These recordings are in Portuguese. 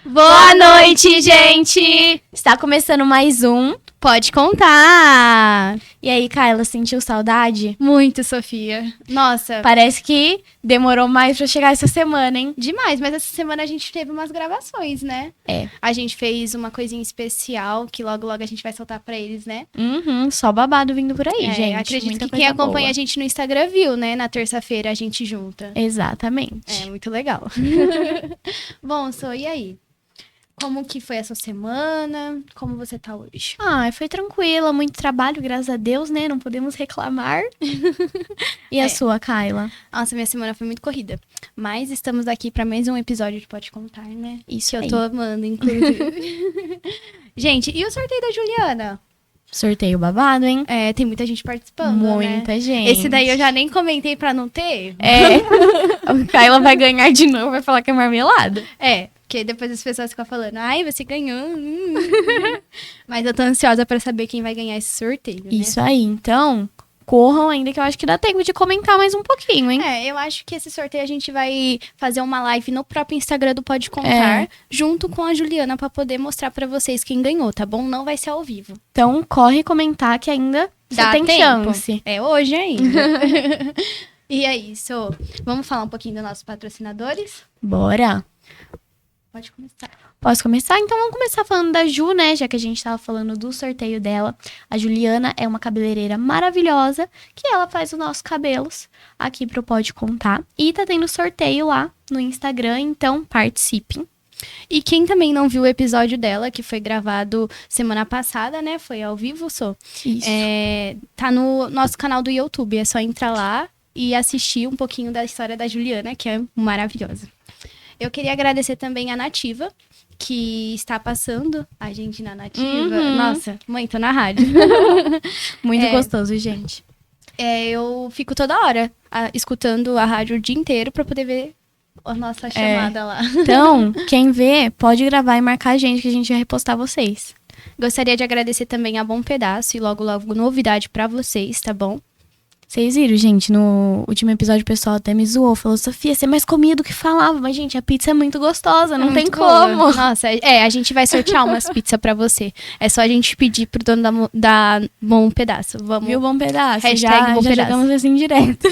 Boa noite, gente! Está começando mais um Pode Contar! E aí, Kayla, sentiu saudade? Muito, Sofia. Nossa, Parece que demorou mais pra chegar essa semana, hein? demais. Mas essa semana a gente teve umas gravações, né? É. A gente fez uma coisinha especial que logo a gente vai soltar pra eles, né? Só babado vindo por aí, É, gente. acredito Muita que quem coisa acompanha boa. a gente no Instagram viu, né? Na terça-feira a gente junta. Exatamente. É, muito legal. Bom, So, e aí? Como que foi essa semana? Como você tá hoje? Foi tranquila, muito trabalho, graças a Deus, né? Não podemos reclamar. E a sua, Kayla? Nossa, minha semana foi muito corrida. Mas estamos aqui pra mais um episódio de Pode Contar, né? Isso Que aí. eu tô amando, inclusive. Gente, e o sorteio da Juliana? Sorteio babado, hein? É, tem muita gente participando, né? Muita gente. Esse daí eu já nem comentei pra não ter. É. A Kayla vai ganhar de novo, vai falar que é marmelada. É, porque depois as pessoas ficam falando, ai, você ganhou. Mas eu tô ansiosa pra saber quem vai ganhar esse sorteio, né? Isso aí, então, corram ainda que eu acho que dá tempo de comentar mais um pouquinho, hein? É, eu acho que esse sorteio a gente vai fazer uma live no próprio Instagram do Pode Contar, junto com a Juliana, pra poder mostrar pra vocês quem ganhou, tá bom? Não vai ser ao vivo. Então, corre comentar que ainda você Dá tem tempo. chance. É hoje ainda. E é isso. Vamos falar um pouquinho dos nossos patrocinadores? Bora. Pode começar. Posso começar? Então vamos começar falando da Ju, né? Já que a gente tava falando do sorteio dela. A Juliana é uma cabeleireira maravilhosa, que ela faz os nossos cabelos aqui pro Pode Contar. E tá tendo sorteio lá no Instagram, então participem. E quem também não viu o episódio dela, que foi gravado semana passada, né? Foi ao vivo, só. Isso. Tá no nosso canal do YouTube. É só entrar lá e assistir um pouquinho da história da Juliana, que é maravilhosa. Eu queria agradecer também a Nativa, que está passando a gente na Nativa. Nossa, mãe, tô na rádio. Muito gostoso, gente. Eu fico toda hora escutando a rádio o dia inteiro pra poder ver a nossa chamada lá. Então, quem vê, pode gravar e marcar a gente, que a gente vai repostar vocês. Gostaria de agradecer também a Bom Pedaço e logo novidade pra vocês, tá bom? Vocês viram, gente, no último episódio o pessoal até me zoou, falou, Sofia, você é mais comia do que falava. Mas, gente, a pizza é muito gostosa, não tem Muito boa. como. Nossa, a gente vai sortear umas pizzas pra você. É só a gente pedir pro dono da Bom Pedaço. Vamos. Viu, bom pedaço? Hashtag bom já pedaço. jogamos assim direto.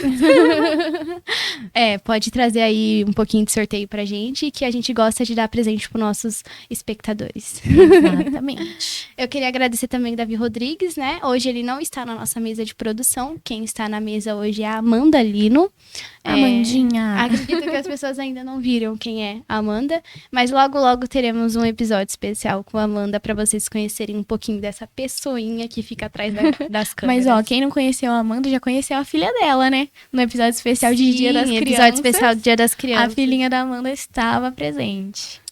Pode trazer aí um pouquinho de sorteio pra gente, que a gente gosta de dar presente pros nossos espectadores. Exatamente. Eu queria agradecer também o Davi Rodrigues, né? Hoje ele não está na nossa mesa de produção. Quem está na mesa hoje é a Amanda Lino. Amandinha. Acredito que as pessoas ainda não viram quem é a Amanda, mas logo teremos um episódio especial com a Amanda pra vocês conhecerem um pouquinho dessa pessoinha que fica atrás das câmeras. Mas, quem não conheceu a Amanda já conheceu a filha dela, né? No episódio especial de Dia das Crianças. Episódio especial de Dia das Crianças. A filhinha da Amanda estava presente.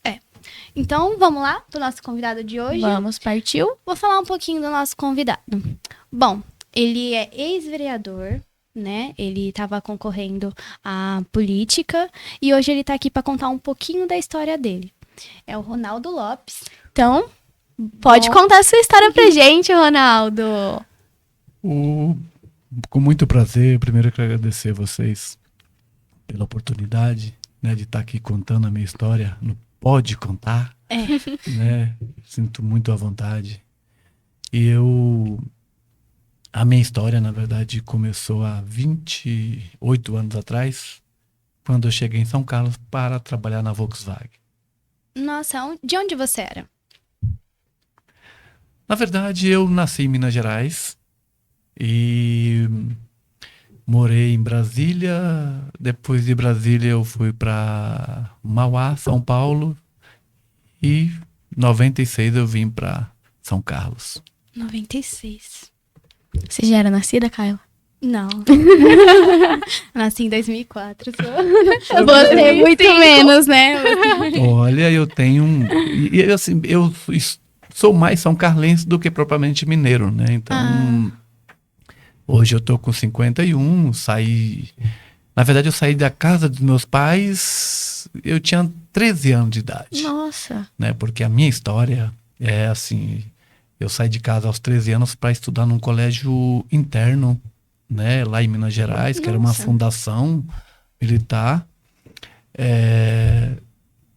Então, vamos lá pro nosso convidado de hoje. Vamos, partiu? Vou falar um pouquinho do nosso convidado. Bom, ele é ex-vereador, né? Ele estava concorrendo à política e hoje ele tá aqui para contar um pouquinho da história dele. É o Ronaldo Lopes. Então, pode contar a sua história pra gente, Ronaldo. Com muito prazer, primeiro eu quero agradecer a vocês pela oportunidade, né, de estar aqui contando a minha história no Pode Contar, né? Sinto muito à vontade. E a minha história, na verdade, começou há 28 anos atrás, quando eu cheguei em São Carlos para trabalhar na Volkswagen. Nossa, de onde você era? Na verdade, eu nasci em Minas Gerais e morei em Brasília. Depois de Brasília eu fui para Mauá, São Paulo, e em 96 eu vim para São Carlos. 96. Você já era nascida, Kayla? Não. Nasci em 2004. Você muito menos, né? Olha, eu tenho assim, eu sou mais são carlense do que propriamente mineiro, né? Então, hoje eu tô com 51, na verdade eu saí da casa dos meus pais, eu tinha 13 anos de idade. Nossa. Né? Porque a minha história é assim, eu saí de casa aos 13 anos para estudar num colégio interno, né? Lá em Minas Gerais, que era uma fundação militar.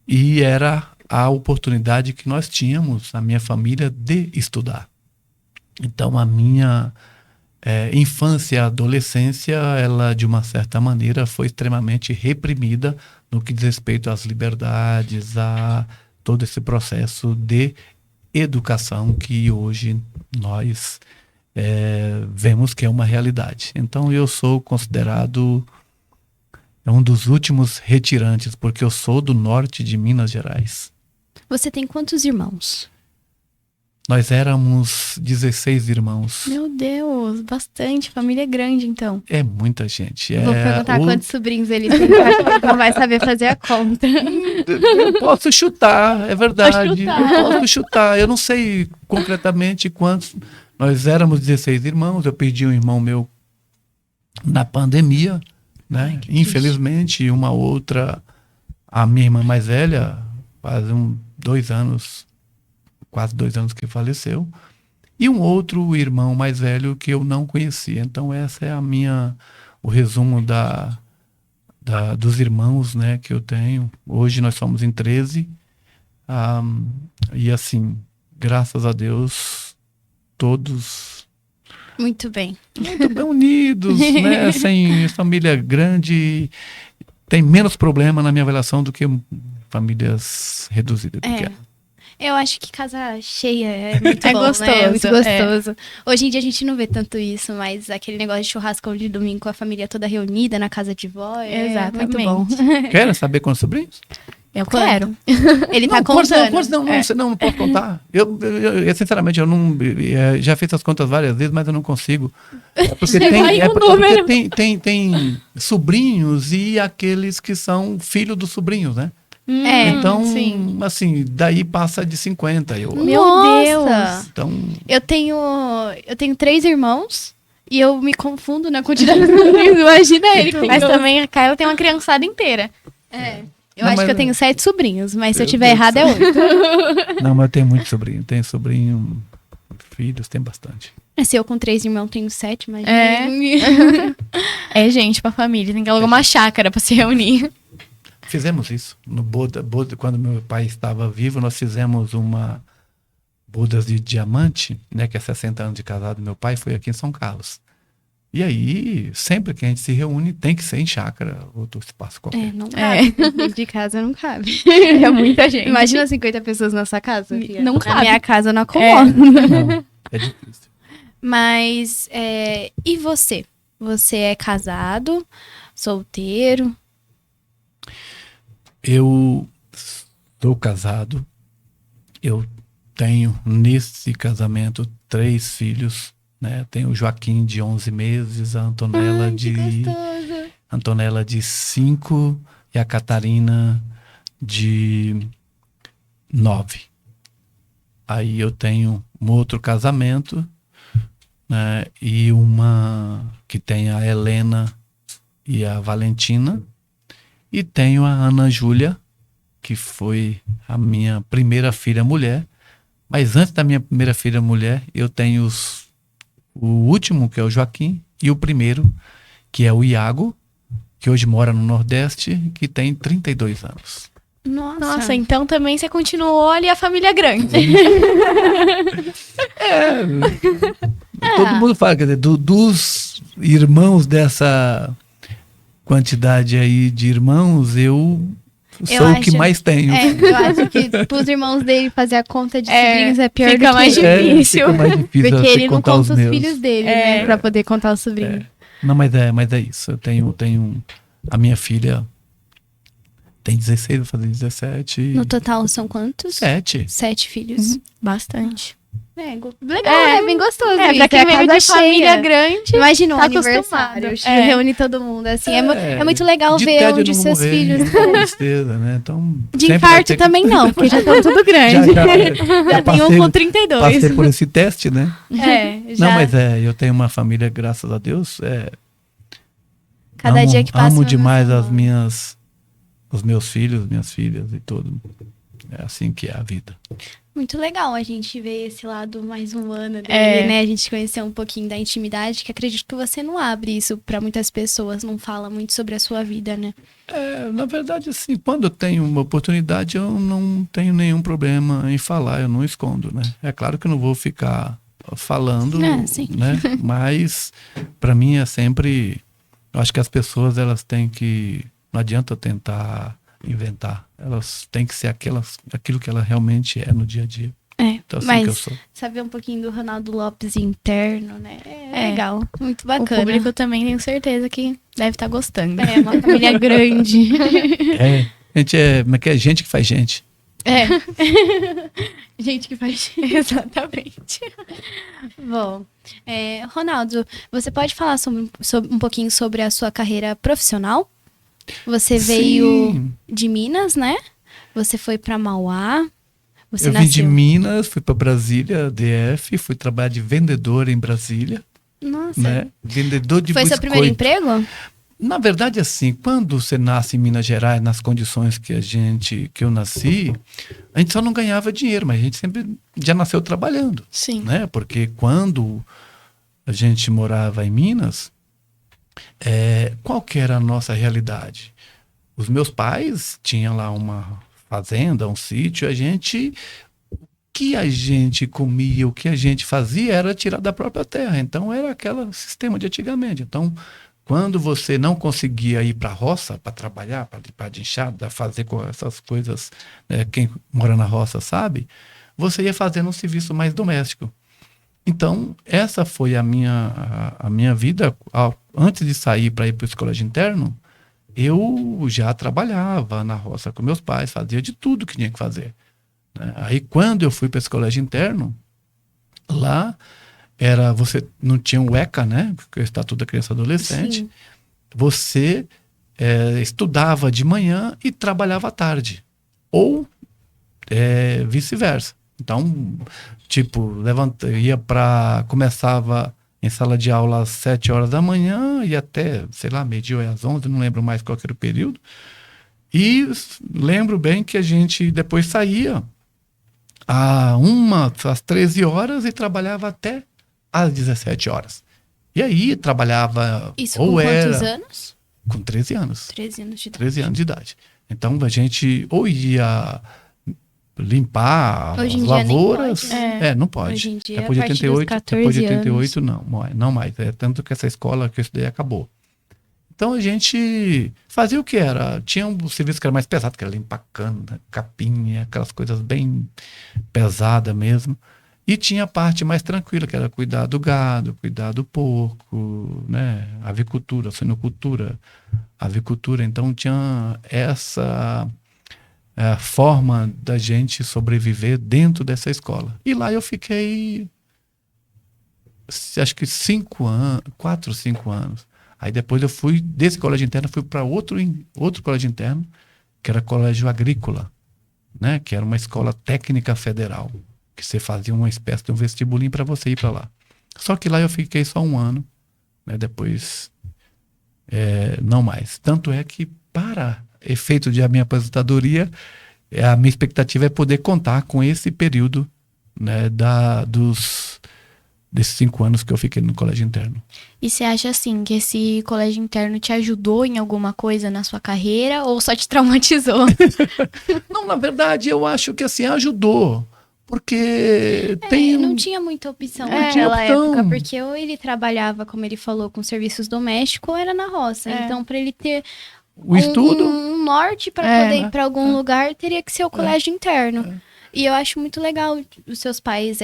E era a oportunidade que nós tínhamos, a minha família, de estudar. Então, a minha infância e adolescência, ela, de uma certa maneira, foi extremamente reprimida no que diz respeito às liberdades, a todo esse processo de educação que hoje nós vemos que é uma realidade. Então, eu sou considerado um dos últimos retirantes, porque eu sou do norte de Minas Gerais. Você tem quantos irmãos? Nós éramos 16 irmãos. Meu Deus, bastante. Família grande, então. É muita gente. Vou perguntar quantos sobrinhos ele tem, eu acho que ele não vai saber fazer a conta. Eu posso chutar, é verdade. chutar. Eu posso chutar. Eu não sei concretamente quantos. Nós éramos 16 irmãos. Eu perdi um irmão meu na pandemia, né? Infelizmente, uma outra, a minha irmã mais velha, faz 2 anos, quase 2 anos que faleceu. E um outro irmão mais velho que eu não conhecia. Então, essa é o resumo dos irmãos, né, que eu tenho. Hoje nós somos em 13. E assim, graças a Deus, todos Muito bem. muito bem unidos, né? Sem família grande. Tem menos problema na minha avaliação do que famílias reduzidas. Eu acho que casa cheia é muito É bom, gostoso, né? É muito gostoso. Hoje em dia a gente não vê tanto isso, mas aquele negócio de churrascão de domingo com a família toda reunida na casa de vó é Exatamente. muito bom. Querem saber quantos sobrinhos? Eu quero. Ele tá contando. Não posso contar. Eu, sinceramente, eu não. Já fiz as contas várias vezes, mas eu não consigo. Porque tem sobrinhos e aqueles que são filhos dos sobrinhos, né? Então, sim. assim, daí passa de 50. Meu Nossa! Deus! Então, Eu tenho 3 irmãos e eu me confundo na quantidade de sobrinhos. Imagina ele. Mas também a Kayla tem uma criançada inteira. Eu Não, acho mas- que eu tenho 7 sobrinhos, mas se eu Meu tiver Deus errado do é céu. 8. não, mas eu tenho muito sobrinho. Tem sobrinho, filhos, tem bastante. Se eu com 3 irmãos tenho 7, mas... É gente pra família. Tem que alugar uma chácara pra se reunir. Fizemos isso. No boda, quando meu pai estava vivo, nós fizemos uma bodas de diamante, né? Que é 60 anos de casado do meu pai, foi aqui em São Carlos. E aí, sempre que a gente se reúne, tem que ser em chácara ou outro espaço qualquer. Não cabe. Dentro de casa não cabe. É muita gente. Imagina 50 pessoas na sua casa. Fia. Não Na cabe. minha casa não acomoda. Não, é difícil. Mas, e você? Você é casado? Solteiro? Eu sou casado. Eu tenho, nesse casamento, 3 filhos. Né? Tenho o Joaquim, de 11 meses, a Antonella, de 5 e a Catarina, de 9. Aí eu tenho um outro casamento, né? E uma que tem a Helena e a Valentina. E tenho a Ana Júlia, que foi a minha primeira filha mulher. Mas antes da minha primeira filha mulher, eu tenho o último, que é o Joaquim, e o primeiro, que é o Iago, que hoje mora no Nordeste, que tem 32 anos. Nossa, então também você continuou ali a família grande. Todo mundo fala, quer dizer, dos irmãos dessa quantidade aí de irmãos, eu sou o que mais tenho. Eu acho que pros irmãos dele fazer a conta de sobrinhos é pior fica do que mais ele. difícil. Fica mais difícil Porque você ele não contar conta os meus. filhos dele, né? Pra poder contar os sobrinhos. Não, mas é isso. Eu tenho a minha filha tem 16, vou fazer 17. No total são quantos? 7. 7 filhos. Bastante. Legal, é bem gostoso. Pra isso, quem veio casa de família cheia. grande, Imagina um tá aniversário, acostumado. reúne todo mundo, assim. É muito legal de ver tédio onde eu não seus morrer, filhos... tristeza, né? Então, De sempre vai infarto ter que- também não, porque já estão tudo grande. Já Tem um passei, com 32. passei por esse teste, né? já. Não, mas eu tenho uma família, graças a Deus. Cada dia que passa... Amo uma demais emoção nova. os meus filhos, minhas filhas e tudo. É assim que é a vida. Muito legal a gente ver esse lado mais humano dele, né? A gente conhecer um pouquinho da intimidade, que acredito que você não abre isso para muitas pessoas, não fala muito sobre a sua vida, né? Na verdade, assim, quando eu tenho uma oportunidade, eu não tenho nenhum problema em falar, eu não escondo, né? É claro que eu não vou ficar falando, Sim. né? Mas, para mim, é sempre... Eu acho que as pessoas, elas têm que... Não adianta eu tentar inventar. Elas têm que ser aquilo que ela realmente é no dia a dia. Então, assim mas que eu sou. saber um pouquinho do Ronaldo Lopes interno, né? É legal, muito bacana. O público também tenho certeza que deve estar gostando. É uma família grande. A gente é gente que faz gente. Gente que faz. Exatamente. Bom, Ronaldo, você pode falar um pouquinho sobre a sua carreira profissional? Você veio de Minas, né? Você foi para Mauá. Você vim de Minas, fui para Brasília, DF, fui trabalhar de vendedor em Brasília. Nossa. Né? Vendedor de Foi biscoito. seu primeiro emprego? Na verdade, assim, quando você nasce em Minas Gerais, nas condições que eu nasci, a gente só não ganhava dinheiro, mas a gente sempre já nasceu trabalhando. Sim. Né? Porque quando a gente morava em Minas, qual que era a nossa realidade? Os meus pais tinham lá uma fazenda, um sítio, o que a gente comia, o que a gente fazia era tirar da própria terra. Então era aquele sistema de antigamente. Então, quando você não conseguia ir para a roça para trabalhar, para limpar de enxada, fazer essas coisas, quem mora na roça sabe, você ia fazendo um serviço mais doméstico. Então, essa foi a minha vida. Antes de sair para ir para o colégio interno, eu já trabalhava na roça com meus pais, fazia de tudo que tinha que fazer. Né? Aí, quando eu fui para esse colégio interno, lá você não tinha o ECA, né? Porque é o Estatuto da Criança e Adolescente. Sim. Você estudava de manhã e trabalhava à tarde. Ou vice-versa. Então, tipo, começava em sala de aula às 7 horas da manhã e até, sei lá, meio-dia ou às 11, não lembro mais qual era o período. E lembro bem que a gente depois saía às 13 horas e trabalhava até às 17 horas. E aí trabalhava... Isso com quantos anos? Com 13 anos. 13 anos de idade. 13 anos de idade. Então a gente ou ia limpar as lavouras. Nem pode, não pode. Hoje em dia, depois de 88, 14 depois de 88 anos. não mais. Tanto que essa escola que eu estudei acabou. Então a gente fazia o que era? Tinha um serviço que era mais pesado, que era limpar cana, capinha, aquelas coisas bem pesadas mesmo. E tinha a parte mais tranquila, que era cuidar do gado, cuidar do porco, né? Avicultura, suinocultura, avicultura. Então tinha essa forma da gente sobreviver dentro dessa escola. E lá eu fiquei, acho que 4 ou 5 anos. Aí depois eu fui, desse colégio interno, fui para outro colégio interno, que era colégio agrícola, né? Que era uma escola técnica federal, que você fazia uma espécie de um vestibulinho para você ir para lá. Só que lá eu fiquei só 1 ano, né? Depois, não mais. Tanto é que, para efeito de a minha aposentadoria, a minha expectativa é poder contar com esse período, né? Desses 5 anos que eu fiquei no colégio interno. E você acha, assim, que esse colégio interno te ajudou em alguma coisa na sua carreira ou só te traumatizou? Não, na verdade, eu acho que, assim, ajudou. Porque não tinha muita opção naquela época, porque ou ele trabalhava, como ele falou, com serviços domésticos, ou era na roça. Então, para ele ter o estudo, um norte para poder ir para algum lugar, teria que ser o colégio interno. E eu acho muito legal os seus pais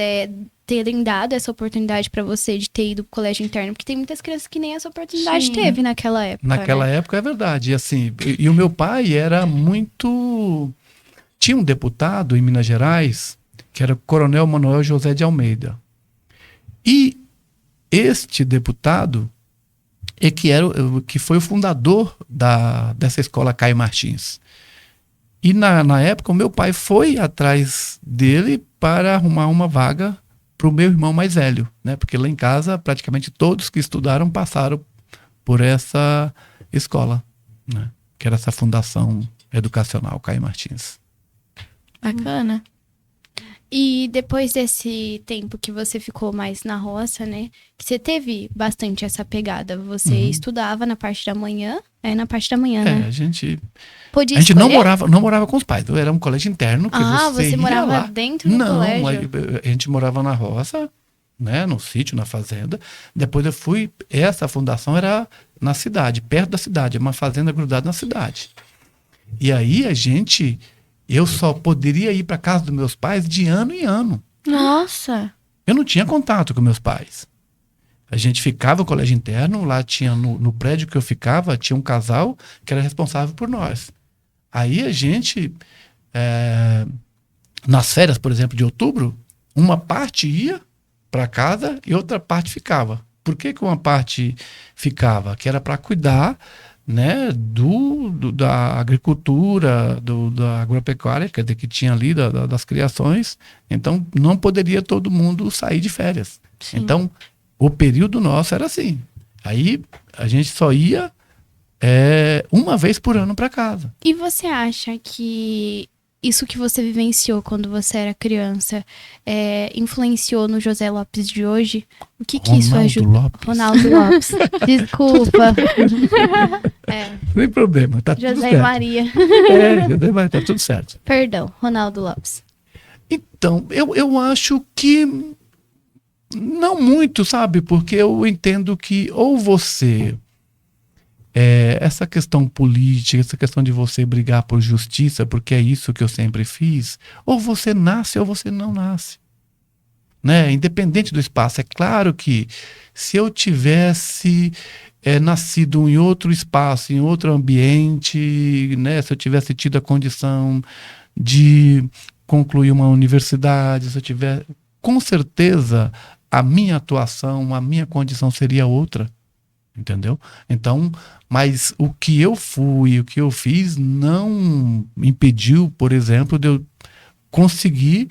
terem dado essa oportunidade para você de ter ido pro colégio interno, porque tem muitas crianças que nem essa oportunidade teve naquela época. Naquela época, é verdade. E, assim, e o meu pai era muito... Tinha um deputado em Minas Gerais, que era o Coronel Manuel José de Almeida. E este deputado que foi o fundador dessa escola Caio Martins. E na época o meu pai foi atrás dele para arrumar uma vaga para o meu irmão mais velho, né? Porque lá em casa praticamente todos que estudaram passaram por essa escola, né? Que era essa fundação educacional Caio Martins. Bacana. E depois desse tempo que você ficou mais na roça, né? Que você teve bastante essa pegada. Você estudava na parte da manhã? Na parte da manhã, né? A gente Podia não escolher? morava com os pais. Era um colégio interno que você ia morava lá. dentro do Não, colégio? a gente morava na roça, né? No sítio, na fazenda. Depois eu fui... Essa fundação era na cidade, perto da cidade. Uma fazenda grudada na cidade. E aí eu só poderia ir para casa dos meus pais de ano em ano. Nossa. Eu não tinha contato com meus pais. A gente ficava no colégio interno, lá tinha, no prédio que eu ficava, tinha um casal que era responsável por nós. Aí a gente, nas férias, por exemplo, de outubro, uma parte ia para casa e outra parte ficava. Por que uma parte ficava? Que era para cuidar, né, da agricultura, da agropecuária, quer dizer, que tinha ali das criações. Então não poderia todo mundo sair de férias. Sim. Então o período nosso era assim. Aí a gente só ia uma vez por ano para casa. E você acha que isso que você vivenciou quando você era criança influenciou no José Lopes de hoje? O que isso ajuda? Ronaldo Lopes. Desculpa. Sem problema, tá tudo José certo. e Maria. José Maria, tá tudo certo. Perdão, Ronaldo Lopes. Então, eu acho que não muito, sabe? Porque eu entendo que ou você... essa questão política, essa questão de você brigar por justiça, porque é isso que eu sempre fiz, ou você nasce ou você não nasce. Né? Independente do espaço. É claro que se eu tivesse nascido em outro espaço, em outro ambiente, né? Se eu tivesse tido a condição de concluir uma universidade, se eu tiver, com certeza a minha atuação, a minha condição seria outra. Entendeu? Então, mas o que eu fui, o que eu fiz não impediu, por exemplo, de eu conseguir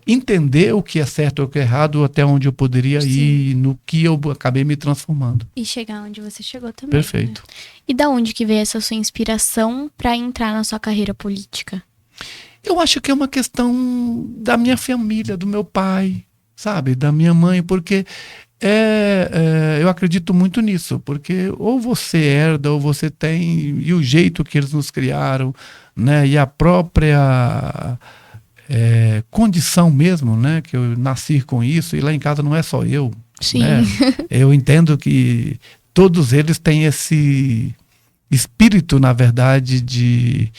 entender o que é certo ou o que é errado, até onde eu poderia ir, no que eu acabei me transformando. E chegar onde você chegou também. Perfeito. Né? E da onde que veio essa sua inspiração para entrar na sua carreira política? Eu acho que é uma questão da minha família, do meu pai, sabe? Da minha mãe, porque eu acredito muito nisso, porque ou você herda, ou você tem, e o jeito que eles nos criaram, né? E a própria condição mesmo, né? Que eu nasci com isso, e lá em casa não é só eu. Sim. Né? Eu entendo que todos eles têm esse espírito, na verdade, de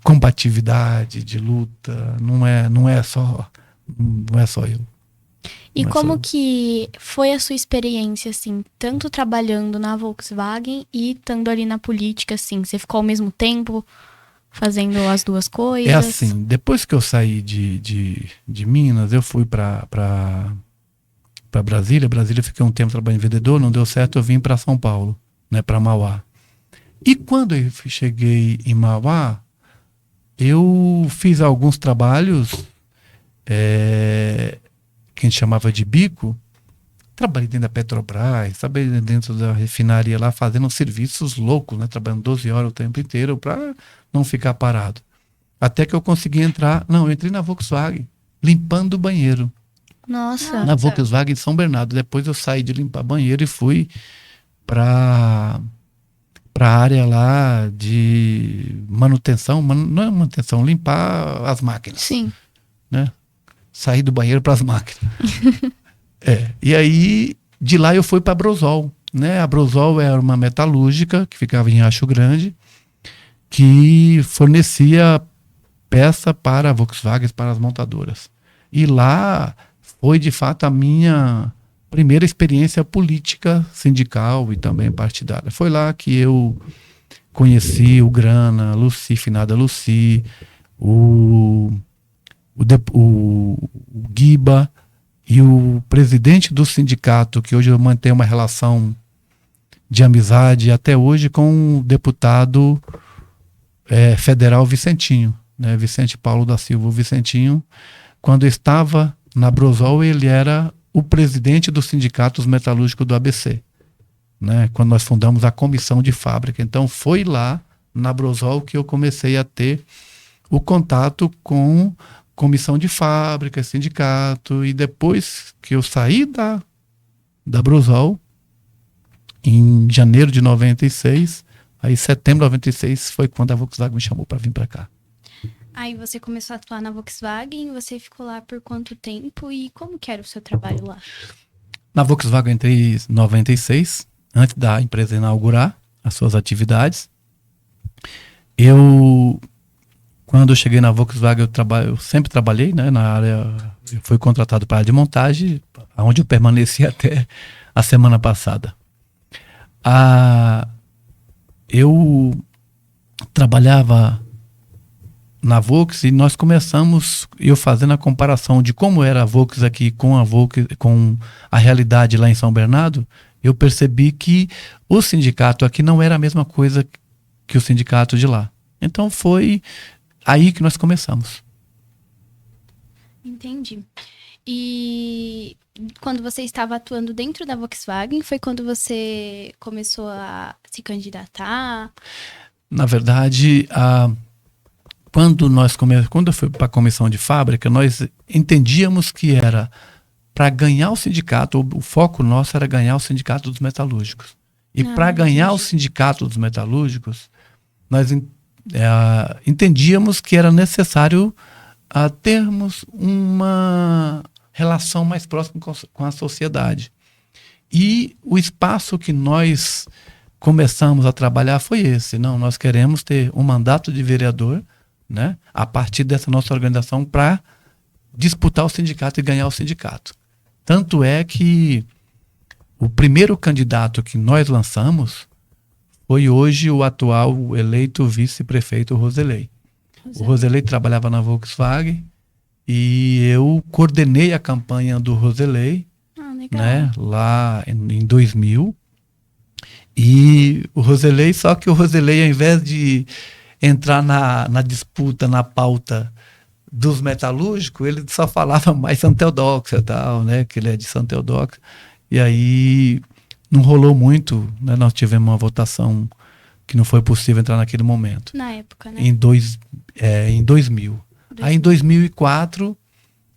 combatividade, de luta. Não é só eu. E como que foi a sua experiência, assim, tanto trabalhando na Volkswagen e estando ali na política, assim? Você ficou ao mesmo tempo fazendo as duas coisas? É assim, depois que eu saí de Minas, eu fui para Brasília. Brasília, fiquei um tempo trabalhando em vendedor, não deu certo, eu vim para São Paulo, né, para Mauá. E quando eu cheguei em Mauá, eu fiz alguns trabalhos que a gente chamava de bico. Trabalhei dentro da Petrobras, trabalhei dentro da refinaria lá, fazendo serviços loucos, né? Trabalhando 12 horas o tempo inteiro para não ficar parado. Até que eu consegui entrar. Não, eu entrei na Volkswagen, limpando o banheiro. Nossa. Na Volkswagen de São Bernardo. Depois eu saí de limpar banheiro e fui para a área lá de manutenção. Não é manutenção, limpar as máquinas. Sim. Né? Saí do banheiro para as máquinas. E aí, de lá eu fui para a Brosol. Né? A Brosol era uma metalúrgica que ficava em Riacho Grande, que fornecia peça para a Volkswagen, para as montadoras. E lá foi, de fato, a minha primeira experiência política, sindical e também partidária. Foi lá que eu conheci o Grana, a Luci, finada Luci, o Guiba e o presidente do sindicato, que hoje eu mantenho uma relação de amizade até hoje com o deputado federal Vicentinho, né? Vicente Paulo da Silva. O Vicentinho, quando eu estava na Brosol, ele era o presidente dos sindicatos metalúrgicos do ABC, né? Quando nós fundamos a comissão de fábrica. Então foi lá na Brosol que eu comecei a ter o contato com comissão de fábrica, sindicato, e depois que eu saí da Brusol, em janeiro de 96, aí setembro de 96 foi quando a Volkswagen me chamou para vir para cá. Aí você começou a atuar na Volkswagen, você ficou lá por quanto tempo e como que era o seu trabalho lá? Na Volkswagen eu entrei em 96, antes da empresa inaugurar as suas atividades. Quando eu cheguei na Volkswagen, eu sempre trabalhei, né, na área, eu fui contratado para a área de montagem, onde eu permaneci até a semana passada. Eu trabalhava na Volks e nós começamos, eu fazendo a comparação de como era a Volks aqui com a realidade lá em São Bernardo, eu percebi que o sindicato aqui não era a mesma coisa que o sindicato de lá. Então foi aí que nós começamos. Entendi. E quando você estava atuando dentro da Volkswagen, foi quando você começou a se candidatar? Na verdade, quando eu fui para a comissão de fábrica, nós entendíamos que era para ganhar o sindicato, o foco nosso era ganhar o sindicato dos metalúrgicos. E para ganhar o sindicato dos metalúrgicos, nós entendíamos que era necessário termos uma relação mais próxima com a sociedade. E o espaço que nós começamos a trabalhar foi esse. Não, nós queremos ter um mandato de vereador, né, a partir dessa nossa organização para disputar o sindicato e ganhar o sindicato. Tanto é que o primeiro candidato que nós lançamos foi hoje o atual eleito vice-prefeito Roselei. O Roselei trabalhava na Volkswagen e eu coordenei a campanha do Roselei, né, lá em 2000. E o Roselei, só que o Roselei, ao invés de entrar na disputa, na pauta dos metalúrgicos, ele só falava mais Santa Teodóxia e tal, né, que ele é de Santa Teodóxia. E aí não rolou muito, né, nós tivemos uma votação que não foi possível entrar naquele momento. Na época, né? Em 2000. Aí em 2004,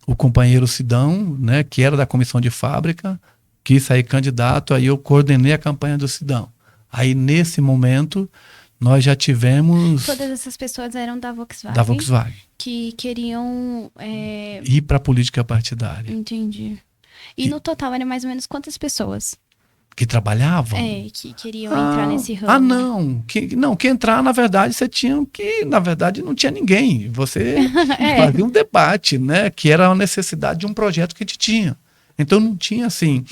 o companheiro Sidão, né, que era da comissão de fábrica, quis sair candidato, aí eu coordenei a campanha do Sidão. Aí nesse momento, nós já tivemos... Todas essas pessoas eram da Volkswagen? Da Volkswagen. Que queriam... ir para a política partidária. Entendi. E no total eram mais ou menos quantas pessoas? Que trabalhavam? Que queriam entrar nesse ramo. Não. Que entrar, na verdade, você tinha que... Na verdade, não tinha ninguém. Você fazia um debate, né? Que era a necessidade de um projeto que a gente tinha. Então, não tinha, assim...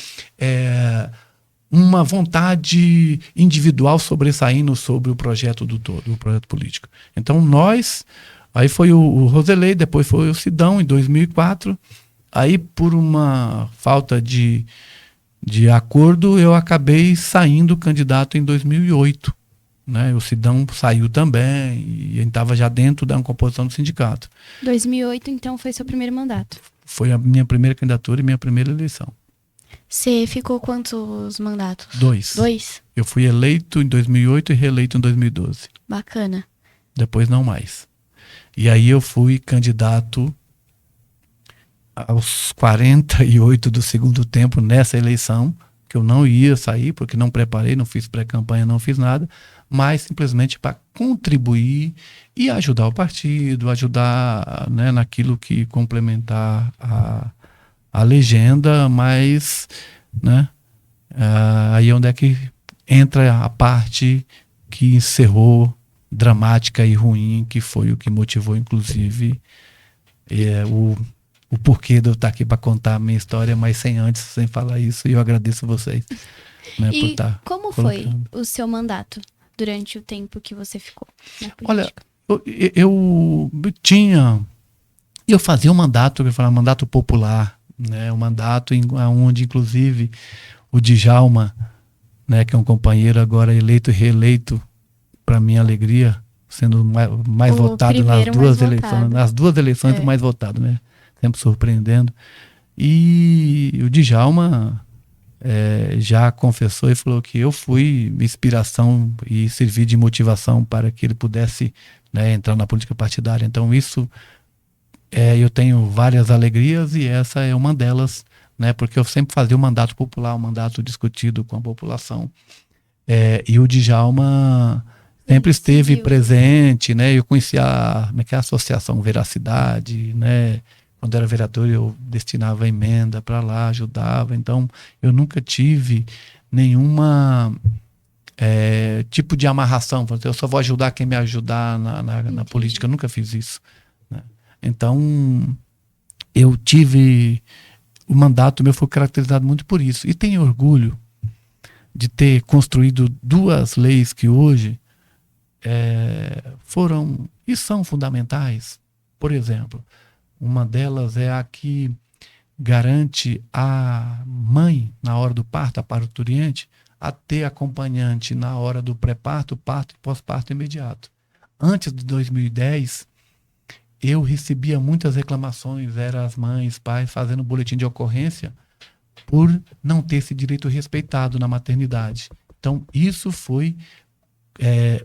uma vontade individual sobressaindo sobre o projeto do todo, o projeto político. Então, aí foi o Roselei, depois foi o Sidão, em 2004. Aí, por uma falta de acordo, eu acabei saindo candidato em 2008. Né? O Sidão saiu também e estava já dentro da composição do sindicato. 2008, então, foi seu primeiro mandato? Foi a minha primeira candidatura e minha primeira eleição. Você ficou quantos mandatos? 2. 2? Eu fui eleito em 2008 e reeleito em 2012. Bacana. Depois não mais. E aí eu fui candidato aos 48 do segundo tempo nessa eleição, que eu não ia sair, porque não preparei, não fiz pré-campanha, não fiz nada, mas simplesmente para contribuir e ajudar o partido, ajudar, né, naquilo que complementar a legenda, mas, né, aí é onde é que entra a parte que encerrou dramática e ruim, que foi o que motivou, inclusive, o porquê de eu estar aqui para contar a minha história, mas sem falar isso, e eu agradeço vocês, né, por estar como colocando. foi o seu mandato durante o tempo que você ficou na política? Olha, eu fazia um mandato, eu falava mandato popular, né, um mandato onde, inclusive, o Djalma, né, que é um companheiro agora eleito e reeleito, para minha alegria, sendo mais votado nas duas eleições. Nas duas eleições, o mais votado, né? Sempre surpreendendo. E o Djalma já confessou e falou que eu fui inspiração e servi de motivação para que ele pudesse, né, entrar na política partidária. Então isso, eu tenho várias alegrias e essa é uma delas, né, porque eu sempre fazia o mandato popular, o mandato discutido com a população. E o Djalma sempre esteve presente, né? Eu conheci a Associação Veracidade, né? Quando era vereador eu destinava emenda para lá, ajudava. Então eu nunca tive nenhuma tipo de amarração. Eu só vou ajudar quem me ajudar na política. Eu nunca fiz isso, né? Então eu tive... O mandato meu foi caracterizado muito por isso. E tenho orgulho de ter construído 2 leis que hoje foram e são fundamentais. Por exemplo, uma delas é a que garante a mãe, na hora do parto, a parturiente, a ter acompanhante na hora do pré-parto, parto e pós-parto imediato. Antes de 2010, eu recebia muitas reclamações, eram as mães, pais fazendo boletim de ocorrência por não ter esse direito respeitado na maternidade. Então, isso foi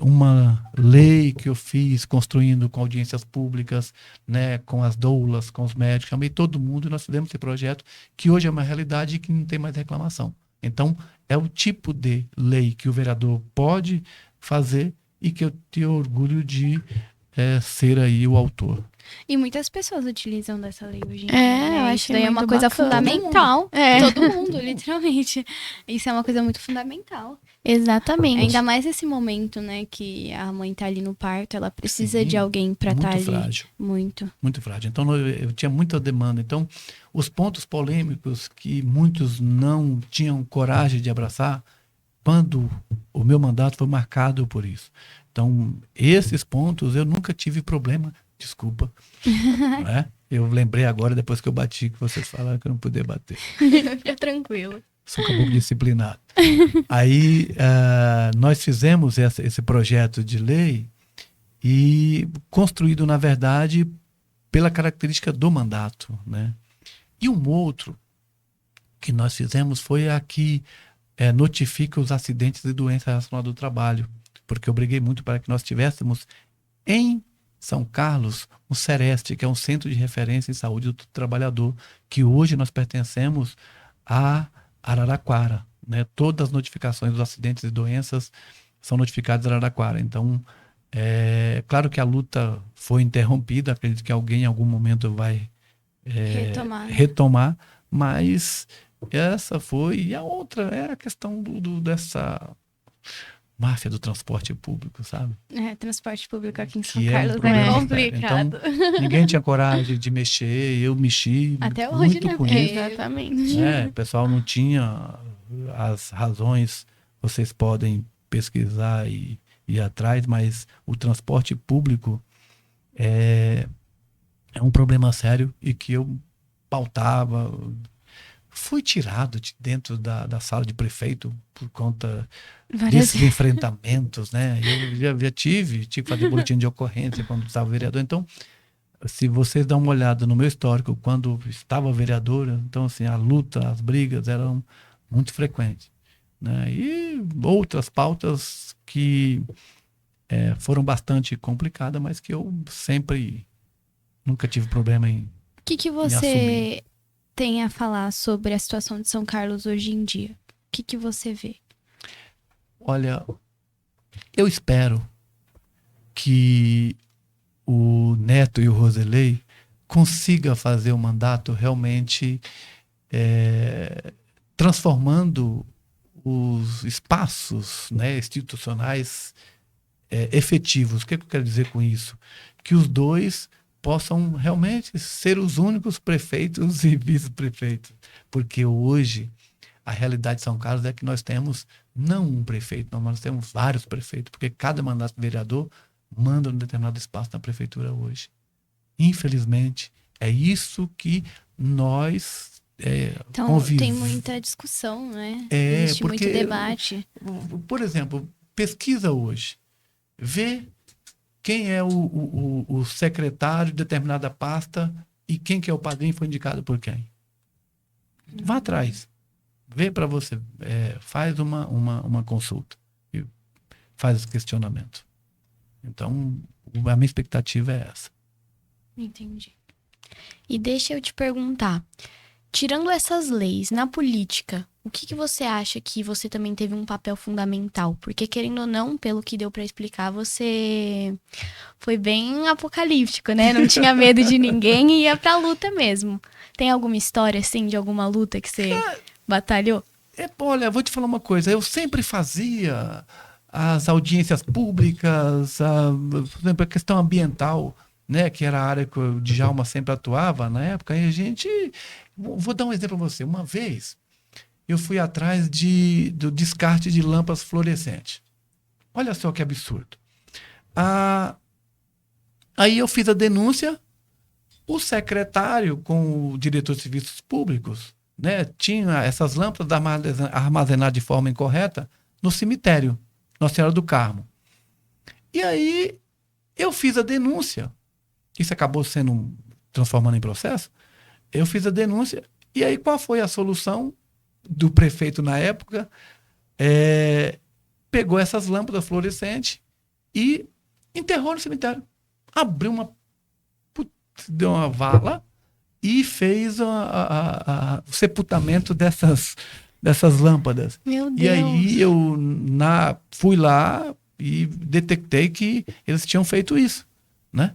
uma lei que eu fiz, construindo com audiências públicas, né, com as doulas, com os médicos, chamei todo mundo e nós fizemos esse projeto, que hoje é uma realidade e que não tem mais reclamação. Então, é o tipo de lei que o vereador pode fazer e que eu tenho orgulho de ser aí o autor. E muitas pessoas utilizam dessa lei hoje em dia, eu né? acho Isso daí é uma muito coisa bacana. fundamental. Todo mundo, literalmente. Isso é uma coisa muito fundamental. Exatamente. Ainda mais nesse momento, né, que a mãe tá ali no parto, ela precisa de alguém pra estar ali. Frágil. Muito frágil. Então, eu tinha muita demanda. Então, os pontos polêmicos que muitos não tinham coragem de abraçar, quando o meu mandato foi marcado por isso. Então, esses pontos eu nunca tive problema. Desculpa. Não é? Eu lembrei agora, depois que eu bati, que vocês falaram que eu não podia bater. Fica tranquilo. Sou um caboclo disciplinado. Aí, nós fizemos esse projeto de lei e construído, na verdade, pela característica do mandato, né? E um outro que nós fizemos foi a que notifica os acidentes e doenças relacionadas ao trabalho, porque eu briguei muito para que nós tivéssemos em São Carlos o Sereste, que é um centro de referência em saúde do trabalhador, que hoje nós pertencemos a Araraquara, né? Todas as notificações dos acidentes e doenças são notificadas em Araraquara. Então, claro que a luta foi interrompida, acredito que alguém em algum momento vai retomar, mas essa foi. E a outra é a questão dessa máfia do transporte público, sabe? Transporte público aqui em São Que Carlos é complicado. Então, ninguém tinha coragem de mexer, eu mexi. Até hoje, muito né? com isso. Exatamente. O pessoal não tinha as razões, vocês podem pesquisar e ir atrás, mas o transporte público é um problema sério e que eu pautava. Fui tirado de dentro da sala de prefeito por conta desses enfrentamentos, né? Eu já tive que fazer boletim de ocorrência quando estava vereador. Então, se vocês dão uma olhada no meu histórico, quando estava vereador, então, assim, a luta, as brigas eram muito frequentes, né? E outras pautas que foram bastante complicadas, mas que eu nunca tive problema em O que você assumir. tem a falar sobre a situação de São Carlos hoje em dia? O que você vê? Olha, eu espero que o Neto e o Roselei consigam fazer o mandato realmente transformando os espaços, né, institucionais efetivos. O que eu quero dizer com isso? Que os dois possam realmente ser os únicos prefeitos e vice-prefeitos. Porque hoje a realidade de São Carlos é que nós temos não um prefeito, nós temos vários prefeitos, porque cada mandato de vereador manda um determinado espaço na prefeitura hoje. Infelizmente, é isso que nós então, convivemos. Tem muita discussão, né? Existe porque, muito debate. Por exemplo, pesquisa hoje. Vê quem é o secretário de determinada pasta e quem que é o padrinho foi indicado por quem. Vá atrás. vê para você, faz uma consulta e faz esse questionamento. Então, a minha expectativa é essa. Entendi. E deixa eu te perguntar, tirando essas leis, na política, o que você acha que você também teve um papel fundamental? Porque, querendo ou não, pelo que deu pra explicar, você foi bem apocalíptico, né? Não tinha medo de ninguém e ia pra luta mesmo. Tem alguma história, assim, de alguma luta que você batalhou? Olha, vou te falar uma coisa. Eu sempre fazia as audiências públicas, por exemplo, a questão ambiental, né, que era a área que o Djalma sempre atuava na época. E a gente... Vou dar um exemplo para você. Uma vez, eu fui atrás do descarte de lâmpadas fluorescentes. Olha só que absurdo. Aí eu fiz a denúncia, o secretário com o diretor de serviços públicos, né, tinha essas lâmpadas armazenadas de forma incorreta no cemitério, Nossa Senhora do Carmo. E aí eu fiz a denúncia, isso acabou sendo transformando em processo, eu fiz a denúncia, e aí qual foi a solução do prefeito na época? Pegou essas lâmpadas fluorescentes e enterrou no cemitério. Abriu deu uma vala e fez o sepultamento dessas lâmpadas. Meu Deus. E aí eu fui lá e detectei que eles tinham feito isso, né?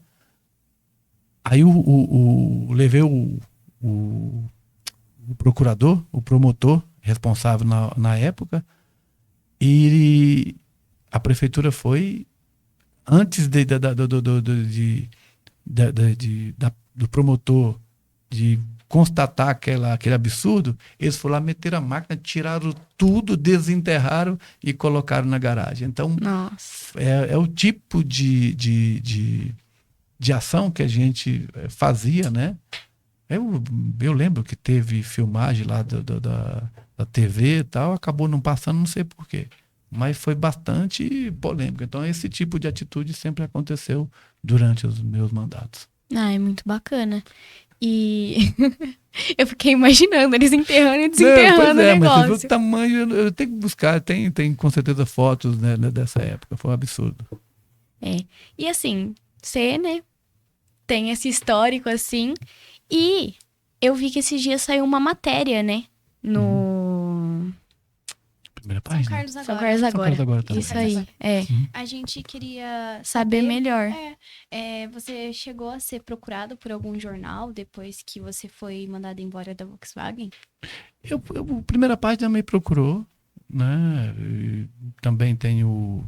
Aí levei o procurador, o promotor responsável na época, e a prefeitura foi, antes do promotor de constatar aquele absurdo, eles foram lá, meteram a máquina, tiraram tudo, desenterraram e colocaram na garagem. Então, Nossa. é o tipo de ação que a gente fazia, né? Eu lembro que teve filmagem lá da TV e tal, acabou não passando, não sei por quê. Mas foi bastante polêmico. Então, esse tipo de atitude sempre aconteceu durante os meus mandatos. É muito bacana. E eu fiquei imaginando eles enterrando e desenterrando o mas negócio. você viu o tamanho, eu tenho que buscar, tem com certeza fotos, né, dessa época, foi um absurdo. E assim, você, né, tem esse histórico assim, e eu vi que esses dias saiu uma matéria, né, no Primeira São página. Carlos São agora. Carlos agora. Agora também. Isso aí, A gente queria saber melhor. você chegou a ser procurado por algum jornal depois que você foi mandado embora da Volkswagen? A primeira página me procurou, né? E também tem o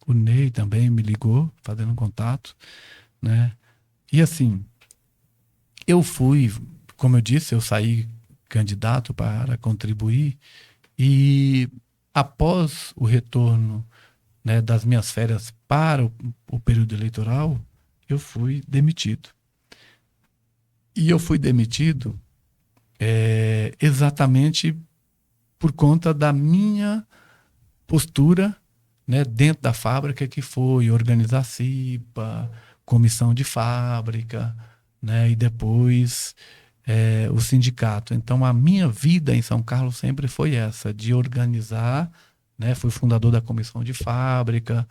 Ney também me ligou, fazendo contato, né? E assim, eu fui, como eu disse, eu saí candidato para contribuir, e após o retorno, né, das minhas férias para o período eleitoral, eu fui demitido. E eu fui demitido exatamente por conta da minha postura, né, dentro da fábrica, que foi organizar CIPA, comissão de fábrica, né, e depois o sindicato. Então, a minha vida em São Carlos sempre foi essa, de organizar, né, fui fundador da comissão de fábrica,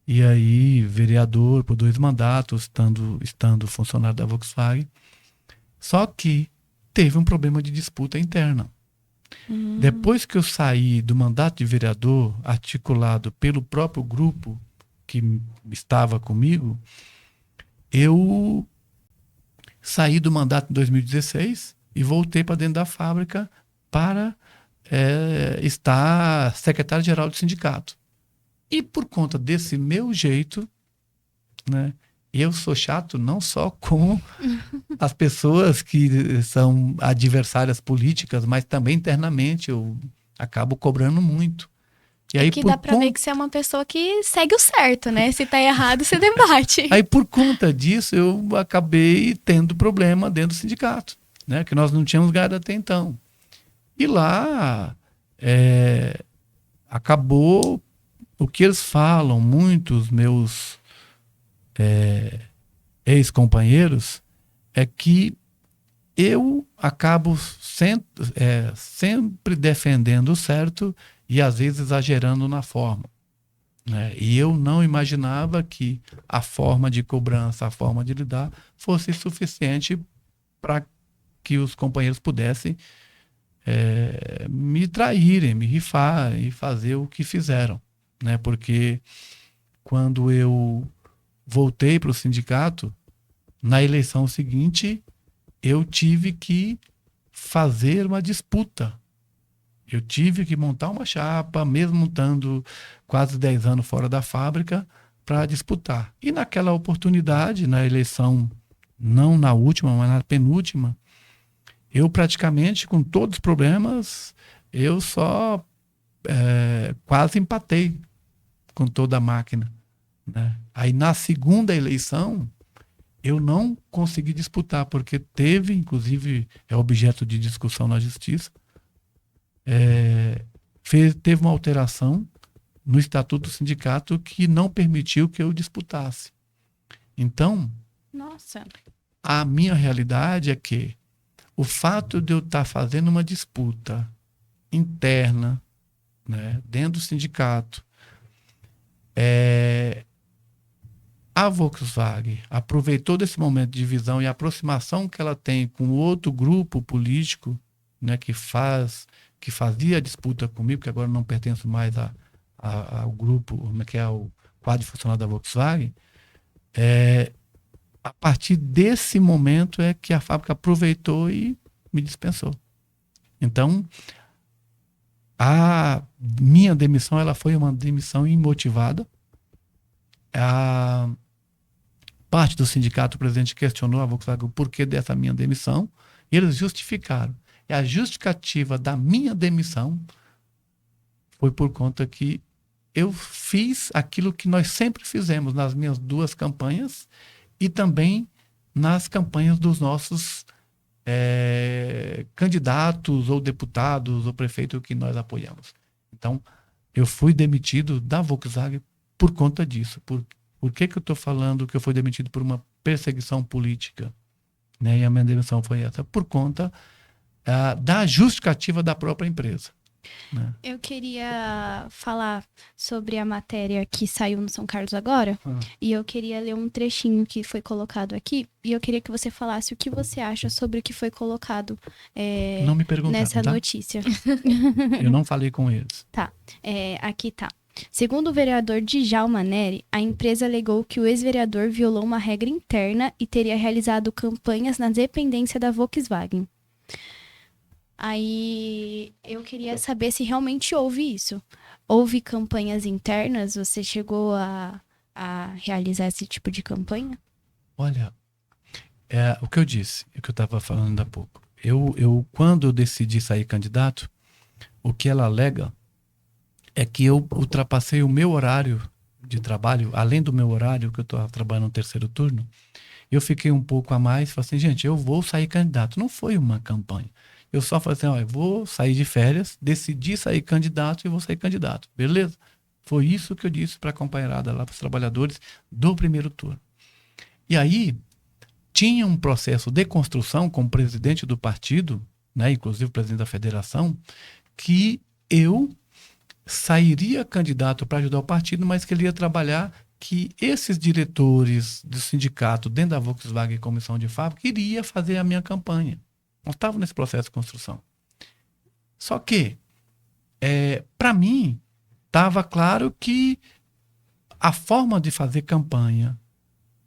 e aí vereador por 2 mandatos, estando funcionário da Volkswagen. Só que teve um problema de disputa interna. Depois que eu saí do mandato de vereador, articulado pelo próprio grupo que estava comigo, eu saí do mandato em 2016 e voltei para dentro da fábrica para estar secretário-geral do sindicato. E por conta desse meu jeito, né, eu sou chato não só com as pessoas que são adversárias políticas, mas também internamente eu acabo cobrando muito. E aí, que dá pra ver que você é uma pessoa que segue o certo, né? Se tá errado, você debate. Aí, por conta disso, eu acabei tendo problema dentro do sindicato, né? Que nós não tínhamos ganhado até então. E lá acabou o que eles falam, muitos meus ex-companheiros, é que eu acabo sempre defendendo o certo e às vezes exagerando na forma, né? E eu não imaginava que a forma de cobrança, a forma de lidar fosse suficiente para que os companheiros pudessem me traírem, me rifar e fazer o que fizeram, né? Porque quando eu voltei para o sindicato, na eleição seguinte, eu tive que fazer uma disputa. Eu tive que montar uma chapa, mesmo estando quase 10 anos fora da fábrica, para disputar. E naquela oportunidade, na eleição, não na última, mas na penúltima, eu praticamente, com todos os problemas, eu só quase empatei com toda a máquina, né? Aí na segunda eleição, eu não consegui disputar, porque teve, inclusive, é objeto de discussão na justiça, teve uma alteração no estatuto do sindicato que não permitiu que eu disputasse. Então, Nossa. a minha realidade é que o fato de eu estar fazendo uma disputa interna, né, dentro do sindicato, a Volkswagen aproveitou desse momento de divisão e aproximação que ela tem com outro grupo político, né, que fazia a disputa comigo, que agora não pertenço mais ao grupo, que é o quadro funcional da Volkswagen. A partir desse momento é que a fábrica aproveitou e me dispensou. Então, a minha demissão ela foi uma demissão imotivada. A parte do sindicato, o presidente questionou a Volkswagen o porquê dessa minha demissão e eles justificaram. E a justificativa da minha demissão foi por conta que eu fiz aquilo que nós sempre fizemos nas minhas 2 campanhas e também nas campanhas dos nossos candidatos ou deputados ou prefeitos que nós apoiamos. Então, eu fui demitido da Volkswagen por conta disso. Por que eu estou falando que eu fui demitido por uma perseguição política? Né? E a minha demissão foi essa, por conta da justificativa da própria empresa. Né? Eu queria falar sobre a matéria que saiu no São Carlos agora, e eu queria ler um trechinho que foi colocado aqui, e eu queria que você falasse o que você acha sobre o que foi colocado não me perguntaram, nessa tá? notícia. Eu não falei com eles. Tá, aqui tá. Segundo o vereador Djalma Neri, a empresa alegou que o ex-vereador violou uma regra interna e teria realizado campanhas na dependência da Volkswagen. Aí eu queria saber se realmente houve isso. Houve campanhas internas? Você chegou a realizar esse tipo de campanha? Olha, o que eu disse, o que eu estava falando há pouco. Quando eu decidi sair candidato, o que ela alega é que eu ultrapassei o meu horário de trabalho, além do meu horário, que eu estou trabalhando no 3º turno, eu fiquei um pouco a mais, falei assim, gente, eu vou sair candidato. Não foi uma campanha. Eu só falei assim, eu vou sair de férias, decidi sair candidato e vou sair candidato. Beleza? Foi isso que eu disse para a companheirada lá, para os trabalhadores do 1º turno. E aí, tinha um processo de construção com o presidente do partido, né, inclusive o presidente da federação, que eu sairia candidato para ajudar o partido, mas que ele ia trabalhar que esses diretores do sindicato dentro da Volkswagen Comissão de Fábrica iria fazer a minha campanha. Nós estávamos nesse processo de construção. Só que, para mim, estava claro que a forma de fazer campanha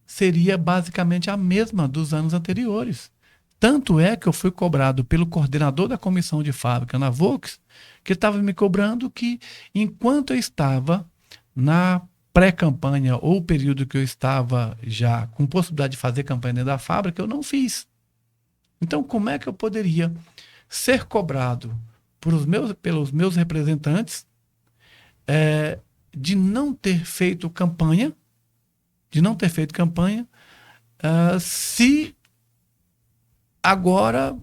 seria basicamente a mesma dos anos anteriores. Tanto é que eu fui cobrado pelo coordenador da comissão de fábrica na Volks, que estava me cobrando que, enquanto eu estava na pré-campanha ou período que eu estava já com possibilidade de fazer campanha dentro da fábrica, eu não fiz. Então, como é que eu poderia ser cobrado pelos meus representantes de não ter feito campanha, se agora,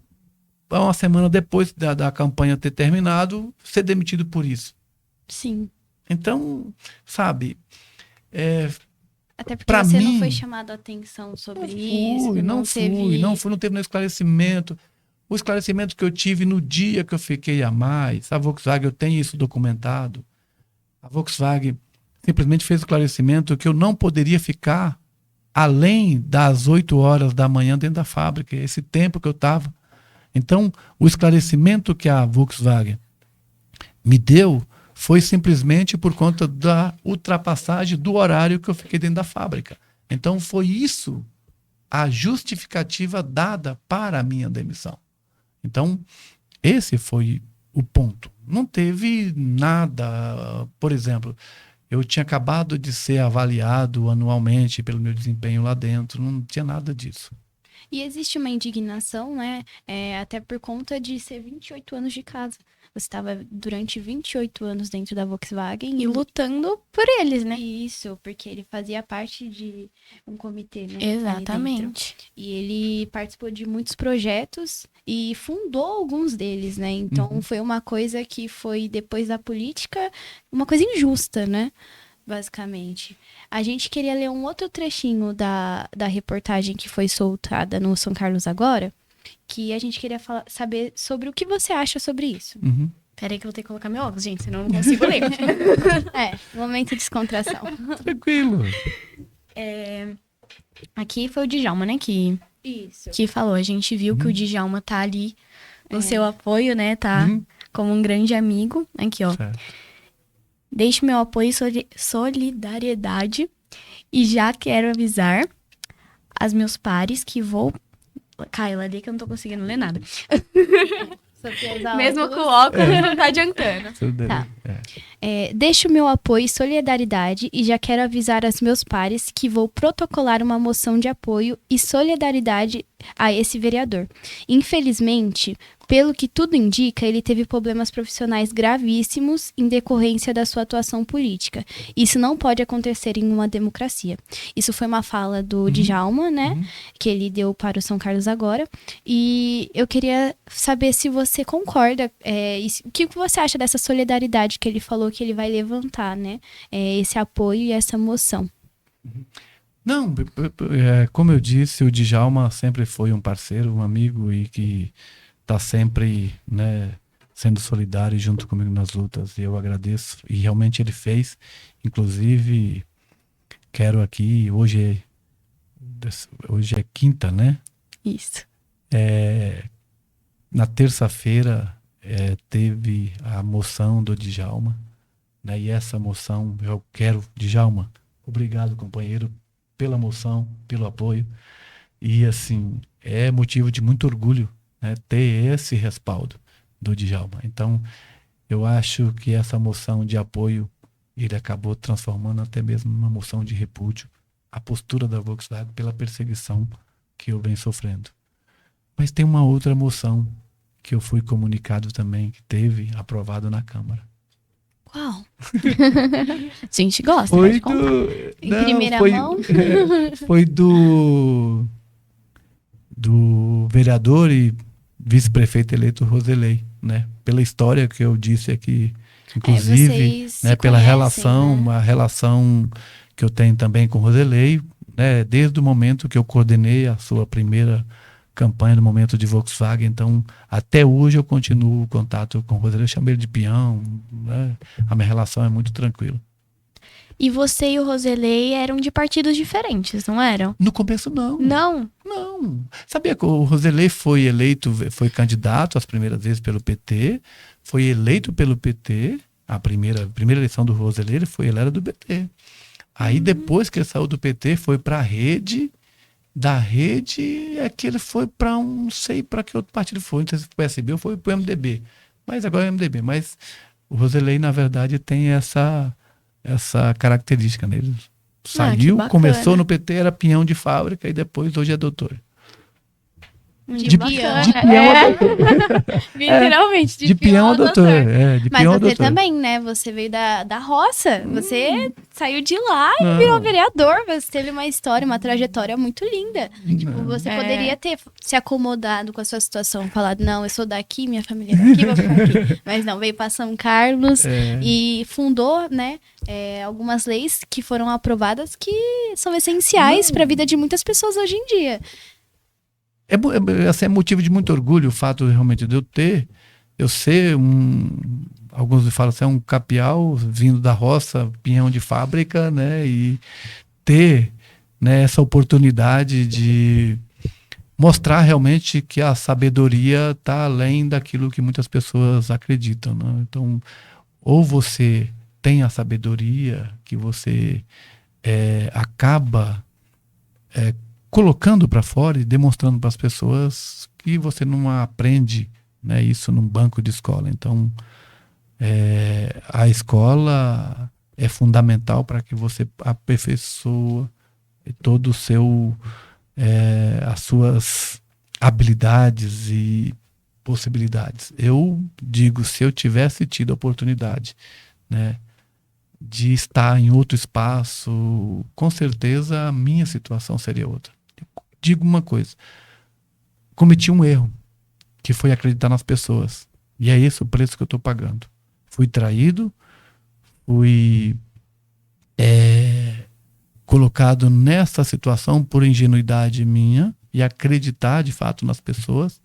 uma semana depois da campanha ter terminado, ser demitido por isso? Sim. Então, sabe... Até porque você não foi chamado a atenção sobre isso. Não teve nenhum esclarecimento. O esclarecimento que eu tive no dia que eu fiquei a mais, a Volkswagen, eu tenho isso documentado, a Volkswagen simplesmente fez o esclarecimento que eu não poderia ficar além das 8 horas da manhã dentro da fábrica, esse tempo que eu estava. Então, o esclarecimento que a Volkswagen me deu foi simplesmente por conta da ultrapassagem do horário que eu fiquei dentro da fábrica. Então, foi isso a justificativa dada para a minha demissão. Então, esse foi o ponto. Não teve nada, por exemplo, eu tinha acabado de ser avaliado anualmente pelo meu desempenho lá dentro, não tinha nada disso. E existe uma indignação, né? Até por conta de ser 28 anos de casa. Você estava durante 28 anos dentro da Volkswagen. E lutando por eles, né? Isso, porque ele fazia parte de um comitê, né? Exatamente. E ele participou de muitos projetos e fundou alguns deles, né? Então foi uma coisa que foi, depois da política, uma coisa injusta, né? Basicamente. A gente queria ler um outro trechinho da reportagem que foi soltada no São Carlos Agora, que a gente queria saber sobre o que você acha sobre isso. Peraí que eu vou ter que colocar meu óculos, gente, senão eu não consigo ler. Momento de descontração. Tranquilo. Aqui foi o Djalma, né, que Isso. falou. A gente viu que o Djalma tá ali no seu apoio, né, tá como um grande amigo. Aqui, ó. Certo. Deixo meu apoio e solidariedade e já quero avisar aos meus pares que vou... Caio, lê que eu não tô conseguindo ler nada. Mesmo com o óculos, não tá adiantando. Tá. Deixo meu apoio e solidariedade e já quero avisar aos meus pares que vou protocolar uma moção de apoio e solidariedade a esse vereador. Infelizmente, pelo que tudo indica, ele teve problemas profissionais gravíssimos em decorrência da sua atuação política. Isso não pode acontecer em uma democracia. Isso foi uma fala do Djalma, né? Que ele deu para o São Carlos Agora. E eu queria saber se você concorda, o que você acha dessa solidariedade que ele falou que ele vai levantar, né? Esse apoio e essa moção. Não, como eu disse, o Djalma sempre foi um parceiro, um amigo e que está sempre, né, sendo solidário junto comigo nas lutas. E eu agradeço. E realmente ele fez. Inclusive, quero aqui, hoje é quinta, né? Isso. Na terça-feira teve a moção do Djalma, né? E essa moção eu quero, Djalma, obrigado, companheiro, pela moção, pelo apoio. E assim, é motivo de muito orgulho, né, ter esse respaldo do Djalma. Então, eu acho que essa moção de apoio, ele acabou transformando até mesmo numa moção de repúdio a postura da Volkswagen pela perseguição que eu venho sofrendo. Mas tem uma outra moção que eu fui comunicado também, que teve aprovado na Câmara. Qual? A gente gosta, Foi de contar. Em primeira mão? Foi do vereador e vice-prefeito eleito Roselei, né? Pela história que eu disse aqui, inclusive, né, pela relação, né? A relação que eu tenho também com Roselei, né? Desde o momento que eu coordenei a sua primeira campanha no momento de Volkswagen, então até hoje eu continuo o contato com o Roselei, eu chamei ele de peão, né? A minha relação é muito tranquila. E você e o Roselei eram de partidos diferentes, não eram? No começo não. Não? Não. Sabia que o Roselei foi eleito, foi candidato as primeiras vezes pelo PT, foi eleito pelo PT, a primeira eleição do Roselei, ele era do PT. Aí depois que ele saiu do PT, foi para a rede, da rede é que ele foi para não sei para que outro partido foi, não sei se foi o PSB ou foi para o MDB, mas agora é o MDB. Mas o Roselei, na verdade, tem essa característica nele. Saiu, começou no PT, era peão de fábrica e depois hoje é doutor. De peão. De peão a doutor. Literalmente, de peão a doutor. Mas você também, né? Você veio da roça. Você saiu de lá e virou vereador. Você teve uma história, uma trajetória muito linda. Tipo, você poderia ter se acomodado com a sua situação, falado, não, eu sou daqui, minha família é daqui, vou ficar aqui. Mas não, veio para São Carlos e fundou, né, algumas leis que foram aprovadas que são essenciais para a vida de muitas pessoas hoje em dia. assim, é motivo de muito orgulho o fato realmente de eu ser alguns falam assim, um capial vindo da roça, pinhão de fábrica, né? E ter, né, essa oportunidade de mostrar realmente que a sabedoria está além daquilo que muitas pessoas acreditam, né? Então, ou você tem a sabedoria que você acaba colocando para fora e demonstrando para as pessoas que você não aprende, né, isso num banco de escola. Então, a escola é fundamental para que você aperfeiçoe todo o seu as suas habilidades e possibilidades. Eu digo, se eu tivesse tido a oportunidade, né, de estar em outro espaço, com certeza a minha situação seria outra. Eu digo uma coisa, cometi um erro, que foi acreditar nas pessoas. E é esse o preço que eu estou pagando. Fui traído, fui colocado nessa situação por ingenuidade minha e acreditar de fato nas pessoas,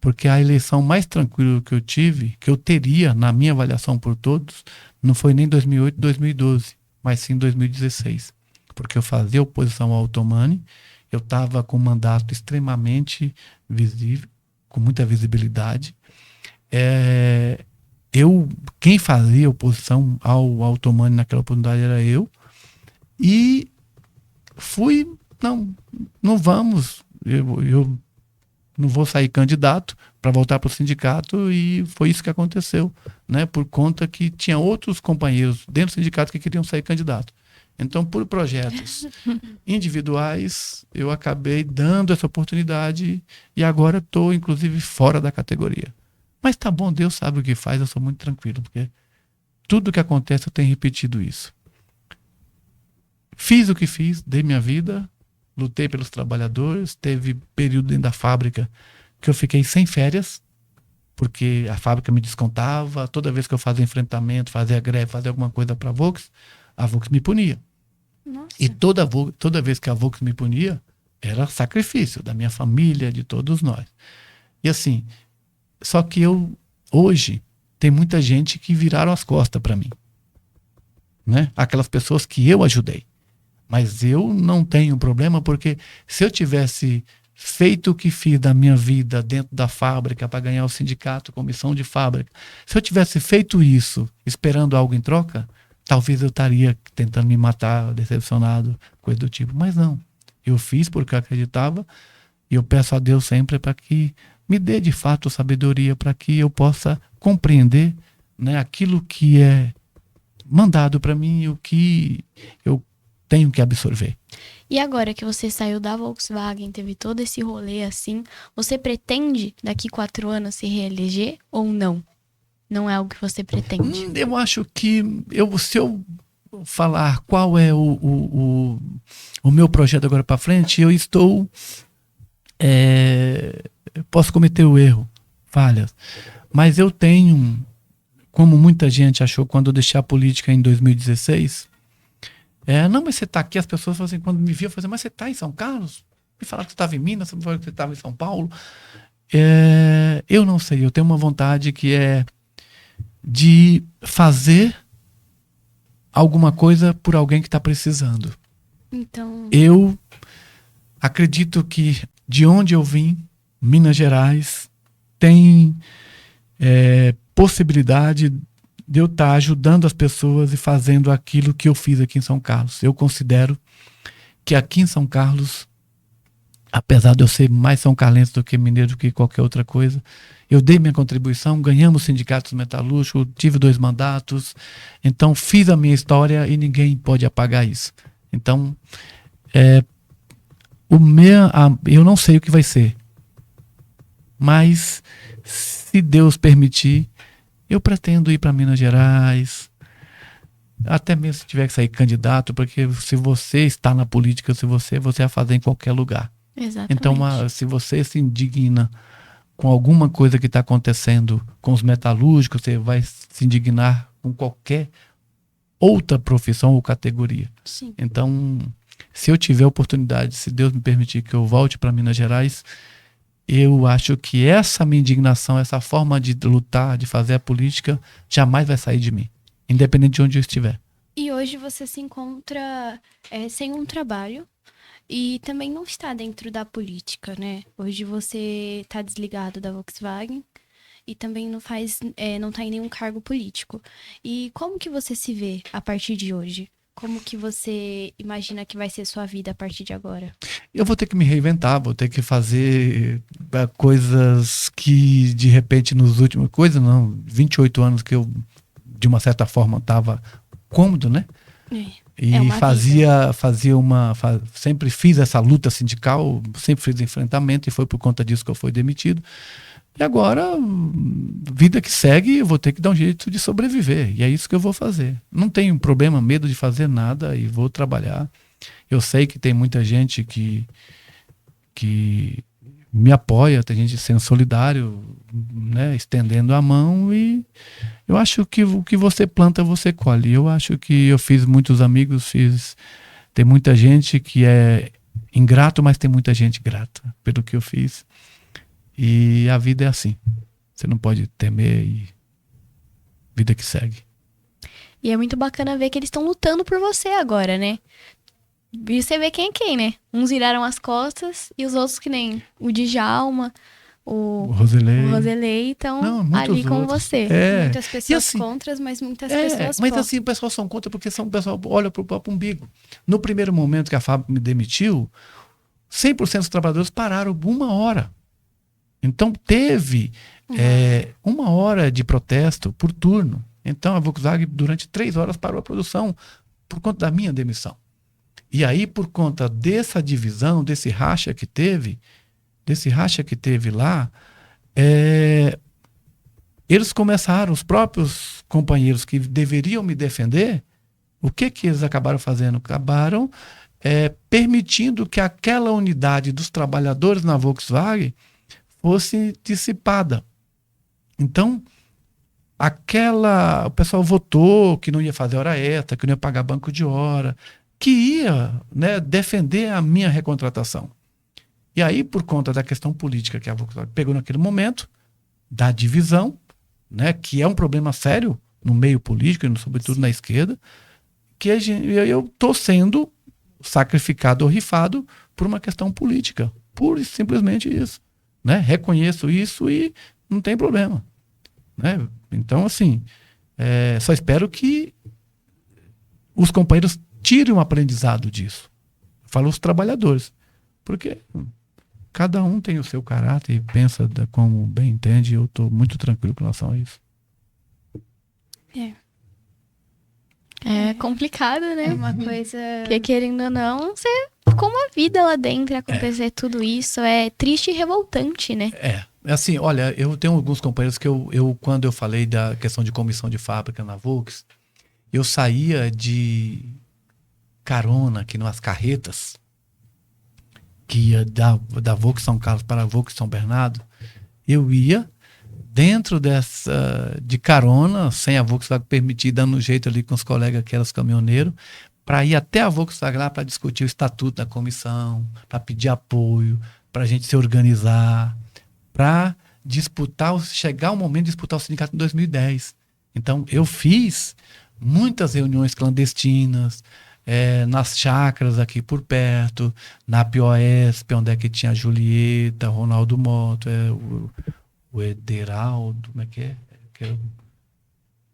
porque a eleição mais tranquila que eu tive, que eu teria na minha avaliação por todos, não foi nem 2008, 2012, mas sim 2016. Porque eu fazia oposição ao Othomani, eu estava com um mandato extremamente visível, com muita visibilidade. Quem fazia oposição ao Othomani naquela oportunidade era eu. E não vamos, eu não vou sair candidato para voltar para o sindicato, e foi isso que aconteceu, né? Por conta que tinha outros companheiros dentro do sindicato que queriam sair candidato. Então, por projetos individuais, eu acabei dando essa oportunidade e agora estou, inclusive, fora da categoria. Mas tá bom, Deus sabe o que faz, eu sou muito tranquilo, porque tudo que acontece eu tenho repetido isso. Fiz o que fiz, dei minha vida, lutei pelos trabalhadores, teve período dentro da fábrica que eu fiquei sem férias, porque a fábrica me descontava, toda vez que eu fazia enfrentamento, fazia greve, fazia alguma coisa para a Volks me punia. Nossa. E toda vez que a Volks me punia, era sacrifício da minha família, de todos nós. E assim, só que hoje, tem muita gente que viraram as costas para mim, né? Aquelas pessoas que eu ajudei. Mas eu não tenho problema, porque se eu tivesse feito o que fiz da minha vida dentro da fábrica para ganhar o sindicato, comissão de fábrica, se eu tivesse feito isso esperando algo em troca, talvez eu estaria tentando me matar, decepcionado, coisa do tipo. Mas não, eu fiz porque eu acreditava, e eu peço a Deus sempre para que me dê de fato sabedoria para que eu possa compreender, né, aquilo que é mandado para mim, o que eu tenho que absorver. E agora que você saiu da Volkswagen, teve todo esse rolê assim, você pretende daqui 4 anos se reeleger ou não? Não é algo que você pretende? Eu acho que se eu falar qual é o meu projeto agora para frente, eu estou posso cometer o erro, falhas, mas eu tenho, como muita gente achou quando eu deixei a política em 2016, não, mas você está aqui, as pessoas falam assim, quando me viam, falam assim, mas você está em São Carlos? Me falaram que você estava em Minas, você falou que você estava em São Paulo. Eu não sei, eu tenho uma vontade que é de fazer alguma coisa por alguém que está precisando. Então, Eu acredito que de onde eu vim, Minas Gerais, tem possibilidade de eu estar ajudando as pessoas e fazendo aquilo que eu fiz aqui em São Carlos. Eu considero que aqui em São Carlos, apesar de eu ser mais são carlense do que mineiro, do que qualquer outra coisa, eu dei minha contribuição, ganhamos sindicatos metalúrgicos, tive 2 mandatos, então fiz a minha história e ninguém pode apagar isso. Então, eu não sei o que vai ser, mas se Deus permitir, eu pretendo ir para Minas Gerais, até mesmo se tiver que sair candidato, porque se você está na política, você vai fazer em qualquer lugar. Exatamente. Então, se você se indigna com alguma coisa que está acontecendo com os metalúrgicos, você vai se indignar com qualquer outra profissão ou categoria. sim. Então, se eu tiver oportunidade, se Deus me permitir que eu volte para Minas Gerais, eu acho que essa minha indignação, essa forma de lutar, de fazer a política, jamais vai sair de mim, independente de onde eu estiver. E hoje você se encontra sem um trabalho e também não está dentro da política, né? Hoje você está desligado da Volkswagen e também não está em nenhum cargo político. E como que você se vê a partir de hoje? Como que você imagina que vai ser sua vida a partir de agora? Eu vou ter que me reinventar, vou ter que fazer coisas que, de repente, 28 anos que eu, de uma certa forma, estava cômodo, né? E sempre fiz essa luta sindical, sempre fiz enfrentamento, e foi por conta disso que eu fui demitido. E agora, vida que segue, eu vou ter que dar um jeito de sobreviver. E é isso que eu vou fazer. Não tenho problema, medo de fazer nada, e vou trabalhar. Eu sei que tem muita gente que me apoia, tem gente sendo solidário, né, estendendo a mão, e eu acho que o que você planta, você colhe. Eu acho que eu fiz muitos amigos, tem muita gente que é ingrato, mas tem muita gente grata pelo que eu fiz. E a vida é assim. Você não pode temer, e vida que segue. E é muito bacana ver que eles estão lutando por você agora, né? E você vê quem é quem, né? Uns viraram as costas e os outros, que nem o Djalma, o Roselei, estão ali com você. Muitas pessoas contra, mas muitas pessoas Mas assim, o pessoal são contra porque o pessoal olha para o próprio umbigo. No primeiro momento que a fábrica me demitiu, 100% dos trabalhadores pararam 1 hora. Então teve 1 hora de protesto por turno. Então a Volkswagen durante 3 horas parou a produção por conta da minha demissão. E aí, por conta dessa divisão, desse racha que teve lá, eles começaram, os próprios companheiros que deveriam me defender, o que eles acabaram fazendo? Acabaram permitindo que aquela unidade dos trabalhadores na Volkswagen fosse dissipada. Então, o pessoal votou que não ia fazer hora extra, que não ia pagar banco de hora, que ia, né, defender a minha recontratação. E aí, por conta da questão política que a Volkswagen pegou naquele momento, da divisão, né, que é um problema sério no meio político, e sobretudo na esquerda, que eu estou sendo sacrificado ou rifado por uma questão política. Pura e simplesmente isso. Né? Reconheço isso e não tem problema. Né? Então, assim, só espero que os companheiros tirem um aprendizado disso. Eu falo os trabalhadores. Porque cada um tem o seu caráter e pensa como bem entende, e eu estou muito tranquilo com relação a isso. É complicado, né? É uma coisa... Porque, querendo ou não, você ficou uma vida lá dentro, acontecer tudo isso. É triste e revoltante, né? Assim, olha, eu tenho alguns companheiros que quando eu falei da questão de comissão de fábrica na Volks, eu saía de carona aqui nas carretas, que ia da Volks São Carlos para a Volks São Bernardo. Eu ia dentro de carona, sem a Volkswagen permitir, dando um jeito ali com os colegas que eram os caminhoneiros, para ir até a Volkswagen lá para discutir o estatuto da comissão, para pedir apoio, para a gente se organizar, para chegar o momento de disputar o sindicato em 2010. Então, eu fiz muitas reuniões clandestinas, nas chácaras aqui por perto, na POSP, onde é que tinha a Julieta, Ronaldo Moto, o Ederaldo, como é que é?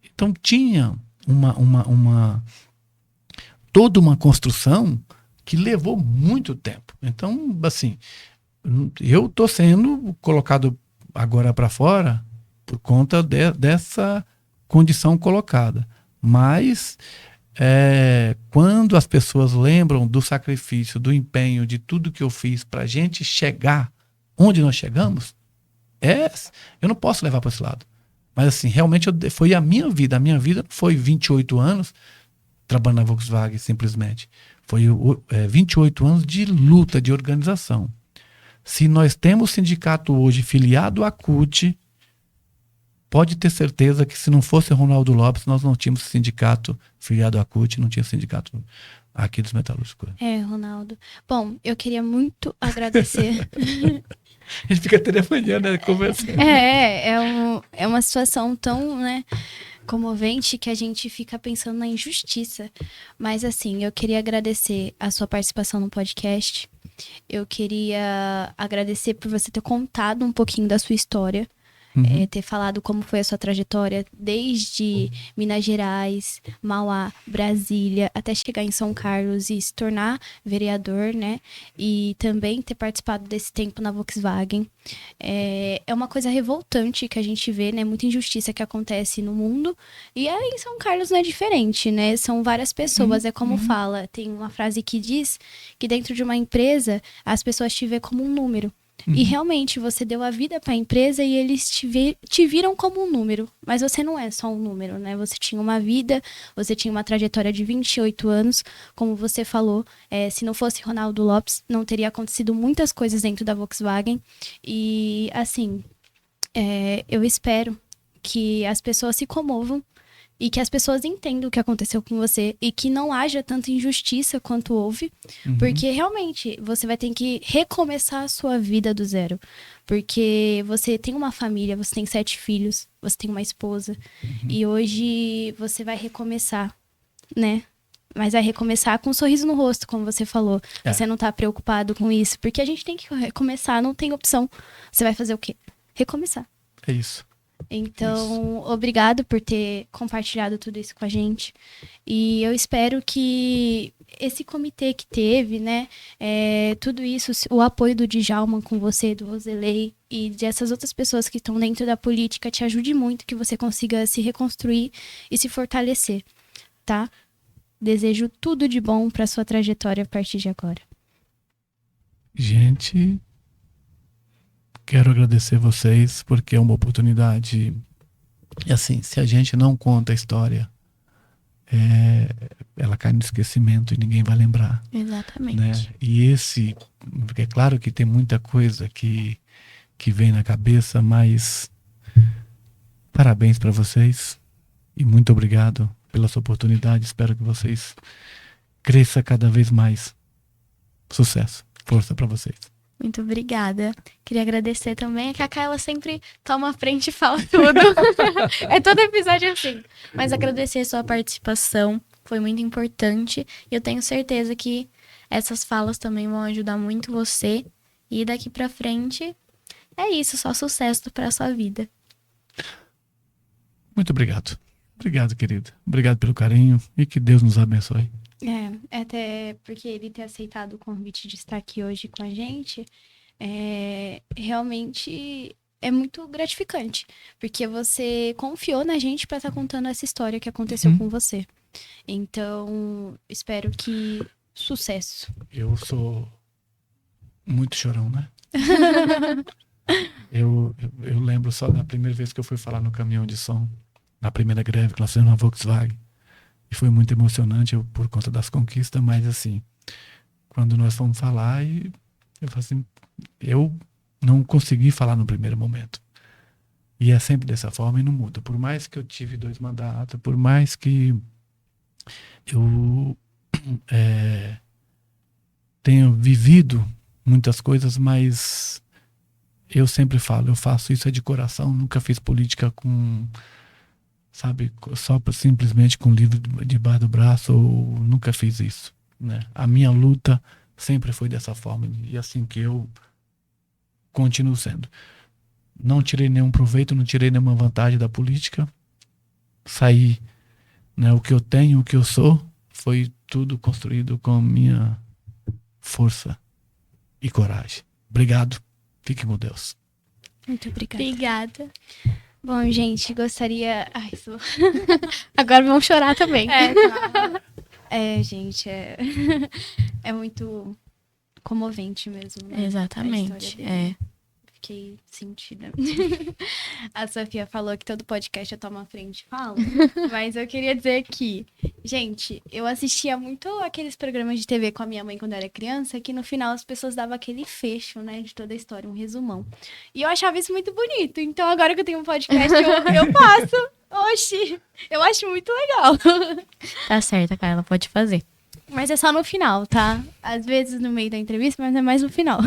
Então tinha toda uma construção que levou muito tempo. Então, assim, eu estou sendo colocado agora para fora por conta dessa condição colocada. Mas quando as pessoas lembram do sacrifício, do empenho, de tudo que eu fiz para a gente chegar onde nós chegamos, eu não posso levar para esse lado. Mas assim, realmente foi a minha vida. A minha vida não foi 28 anos trabalhando na Volkswagen simplesmente. Foi 28 anos de luta, de organização. Se nós temos sindicato hoje filiado à CUT, pode ter certeza que se não fosse Ronaldo Lopes, nós não tínhamos sindicato filiado à CUT, não tinha sindicato aqui dos metalúrgicos. Ronaldo. Bom, eu queria muito agradecer. A gente fica até de manhã, né, conversando. É uma situação tão, né, comovente que a gente fica pensando na injustiça. Mas, assim, eu queria agradecer a sua participação no podcast. Eu queria agradecer por você ter contado um pouquinho da sua história. Ter falado como foi a sua trajetória desde Minas Gerais, Mauá, Brasília, até chegar em São Carlos e se tornar vereador, né? E também ter participado desse tempo na Volkswagen. É uma coisa revoltante que a gente vê, né? Muita injustiça que acontece no mundo. E aí em São Carlos não é diferente, né? São várias pessoas, é como fala. Tem uma frase que diz que dentro de uma empresa as pessoas te veem como um número. E realmente você deu a vida para a empresa e eles te viram como um número. Mas você não é só um número, né? Você tinha uma vida, você tinha uma trajetória de 28 anos. Como você falou, se não fosse Ronaldo Lopes, não teria acontecido muitas coisas dentro da Volkswagen. E, assim, eu espero que as pessoas se comovam e que as pessoas entendam o que aconteceu com você e que não haja tanta injustiça quanto houve, porque realmente você vai ter que recomeçar a sua vida do zero, porque você tem uma família, você tem 7 filhos, você tem uma esposa e hoje você vai recomeçar, né? Mas vai recomeçar com um sorriso no rosto, como você falou. Você não tá preocupado com isso, porque a gente tem que recomeçar, não tem opção. Você vai fazer o quê? Recomeçar. É isso. Então, obrigado por ter compartilhado tudo isso com a gente. E eu espero que esse comitê que teve, né, tudo isso, o apoio do Djalma com você, do Roselei e dessas outras pessoas que estão dentro da política te ajude muito, que você consiga se reconstruir e se fortalecer, tá? Desejo tudo de bom para sua trajetória a partir de agora. Gente, quero agradecer vocês porque é uma oportunidade. E assim, se a gente não conta a história, ela cai no esquecimento e ninguém vai lembrar. Exatamente. Né? E é claro que tem muita coisa que vem na cabeça, mas parabéns para vocês e muito obrigado pela sua oportunidade. Espero que vocês cresçam cada vez mais. Sucesso, força para vocês. Muito obrigada. Queria agradecer também. A Cacá, ela sempre toma a frente e fala tudo. É todo episódio assim. Mas agradecer a sua participação. Foi muito importante. E eu tenho certeza que essas falas também vão ajudar muito você. E daqui pra frente, é isso. Só sucesso pra sua vida. Muito obrigado. Obrigado, querida. Obrigado pelo carinho e que Deus nos abençoe. Até porque ele ter aceitado o convite de estar aqui hoje com a gente, realmente é muito gratificante, porque você confiou na gente para estar contando essa história que aconteceu com você. Então, espero que sucesso. Eu sou muito chorão, né? eu lembro só da primeira vez que eu fui falar no caminhão de som, na primeira greve que nós fizemos na Volkswagen. E foi muito emocionante por conta das conquistas, mas assim, quando nós fomos falar, eu falei assim, eu não consegui falar no primeiro momento. E é sempre dessa forma e não muda. Por mais que eu tive 2 mandatos, por mais que eu tenha vivido muitas coisas, mas eu sempre falo, eu faço isso de coração, nunca fiz política com... sabe, só simplesmente com o livro debaixo do braço, ou nunca fiz isso, né? A minha luta sempre foi dessa forma, e assim que eu continuo sendo. Não tirei nenhum proveito, não tirei nenhuma vantagem da política, saí, né? O que eu tenho, o que eu sou, foi tudo construído com a minha força e coragem. Obrigado, fique com Deus. Muito obrigada. Obrigada. Bom, gente, gostaria... Agora vamos chorar também. Claro. Gente, é muito comovente mesmo. Né? Exatamente. fiquei sentida. A Sofia falou que todo podcast eu tomo a frente e falo. Mas eu queria dizer que, gente, eu assistia muito aqueles programas de TV com a minha mãe quando eu era criança, que no final as pessoas davam aquele fecho, né, de toda a história, um resumão. E eu achava isso muito bonito. Então agora que eu tenho um podcast, eu faço. Oxi, eu acho muito legal. Tá certa, Carla, pode fazer. Mas é só no final, tá? Às vezes no meio da entrevista, mas é mais no final.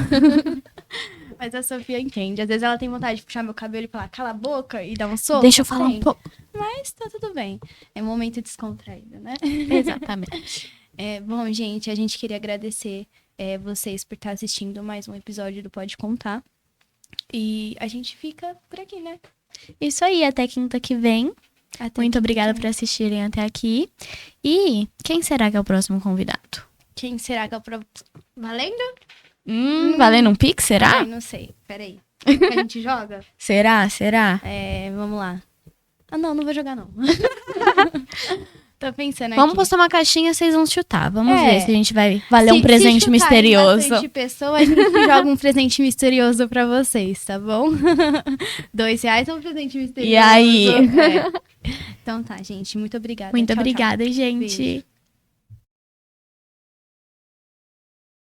Mas a Sofia entende. Às vezes ela tem vontade de puxar meu cabelo e falar, cala a boca e dar um soco. Deixa eu falar Tem. um pouco. Mas tá tudo bem. É um momento descontraído, né? Exatamente. Bom, gente, a gente queria agradecer vocês por estar assistindo mais um episódio do Pode Contar. E a gente fica por aqui, né? Isso aí, até quinta que vem. Muito obrigada por assistirem até aqui. E quem será que é o próximo convidado? Quem será que é o próximo? Valendo? Valendo um pix, será? Ai, não sei. Peraí. A gente joga? Será? Vamos lá. Ah, não vou jogar, não. Tô pensando Vamos aqui. postar uma caixinha, vocês vão chutar. Vamos É. ver se a gente vai valer um Se presente chutarem misterioso. bastante pessoa, a gente joga um presente misterioso pra vocês, tá bom? R$2 é um presente misterioso. E aí? Então tá, gente. Muito obrigada. Muito Tchau, tchau. obrigada, gente. Beijo.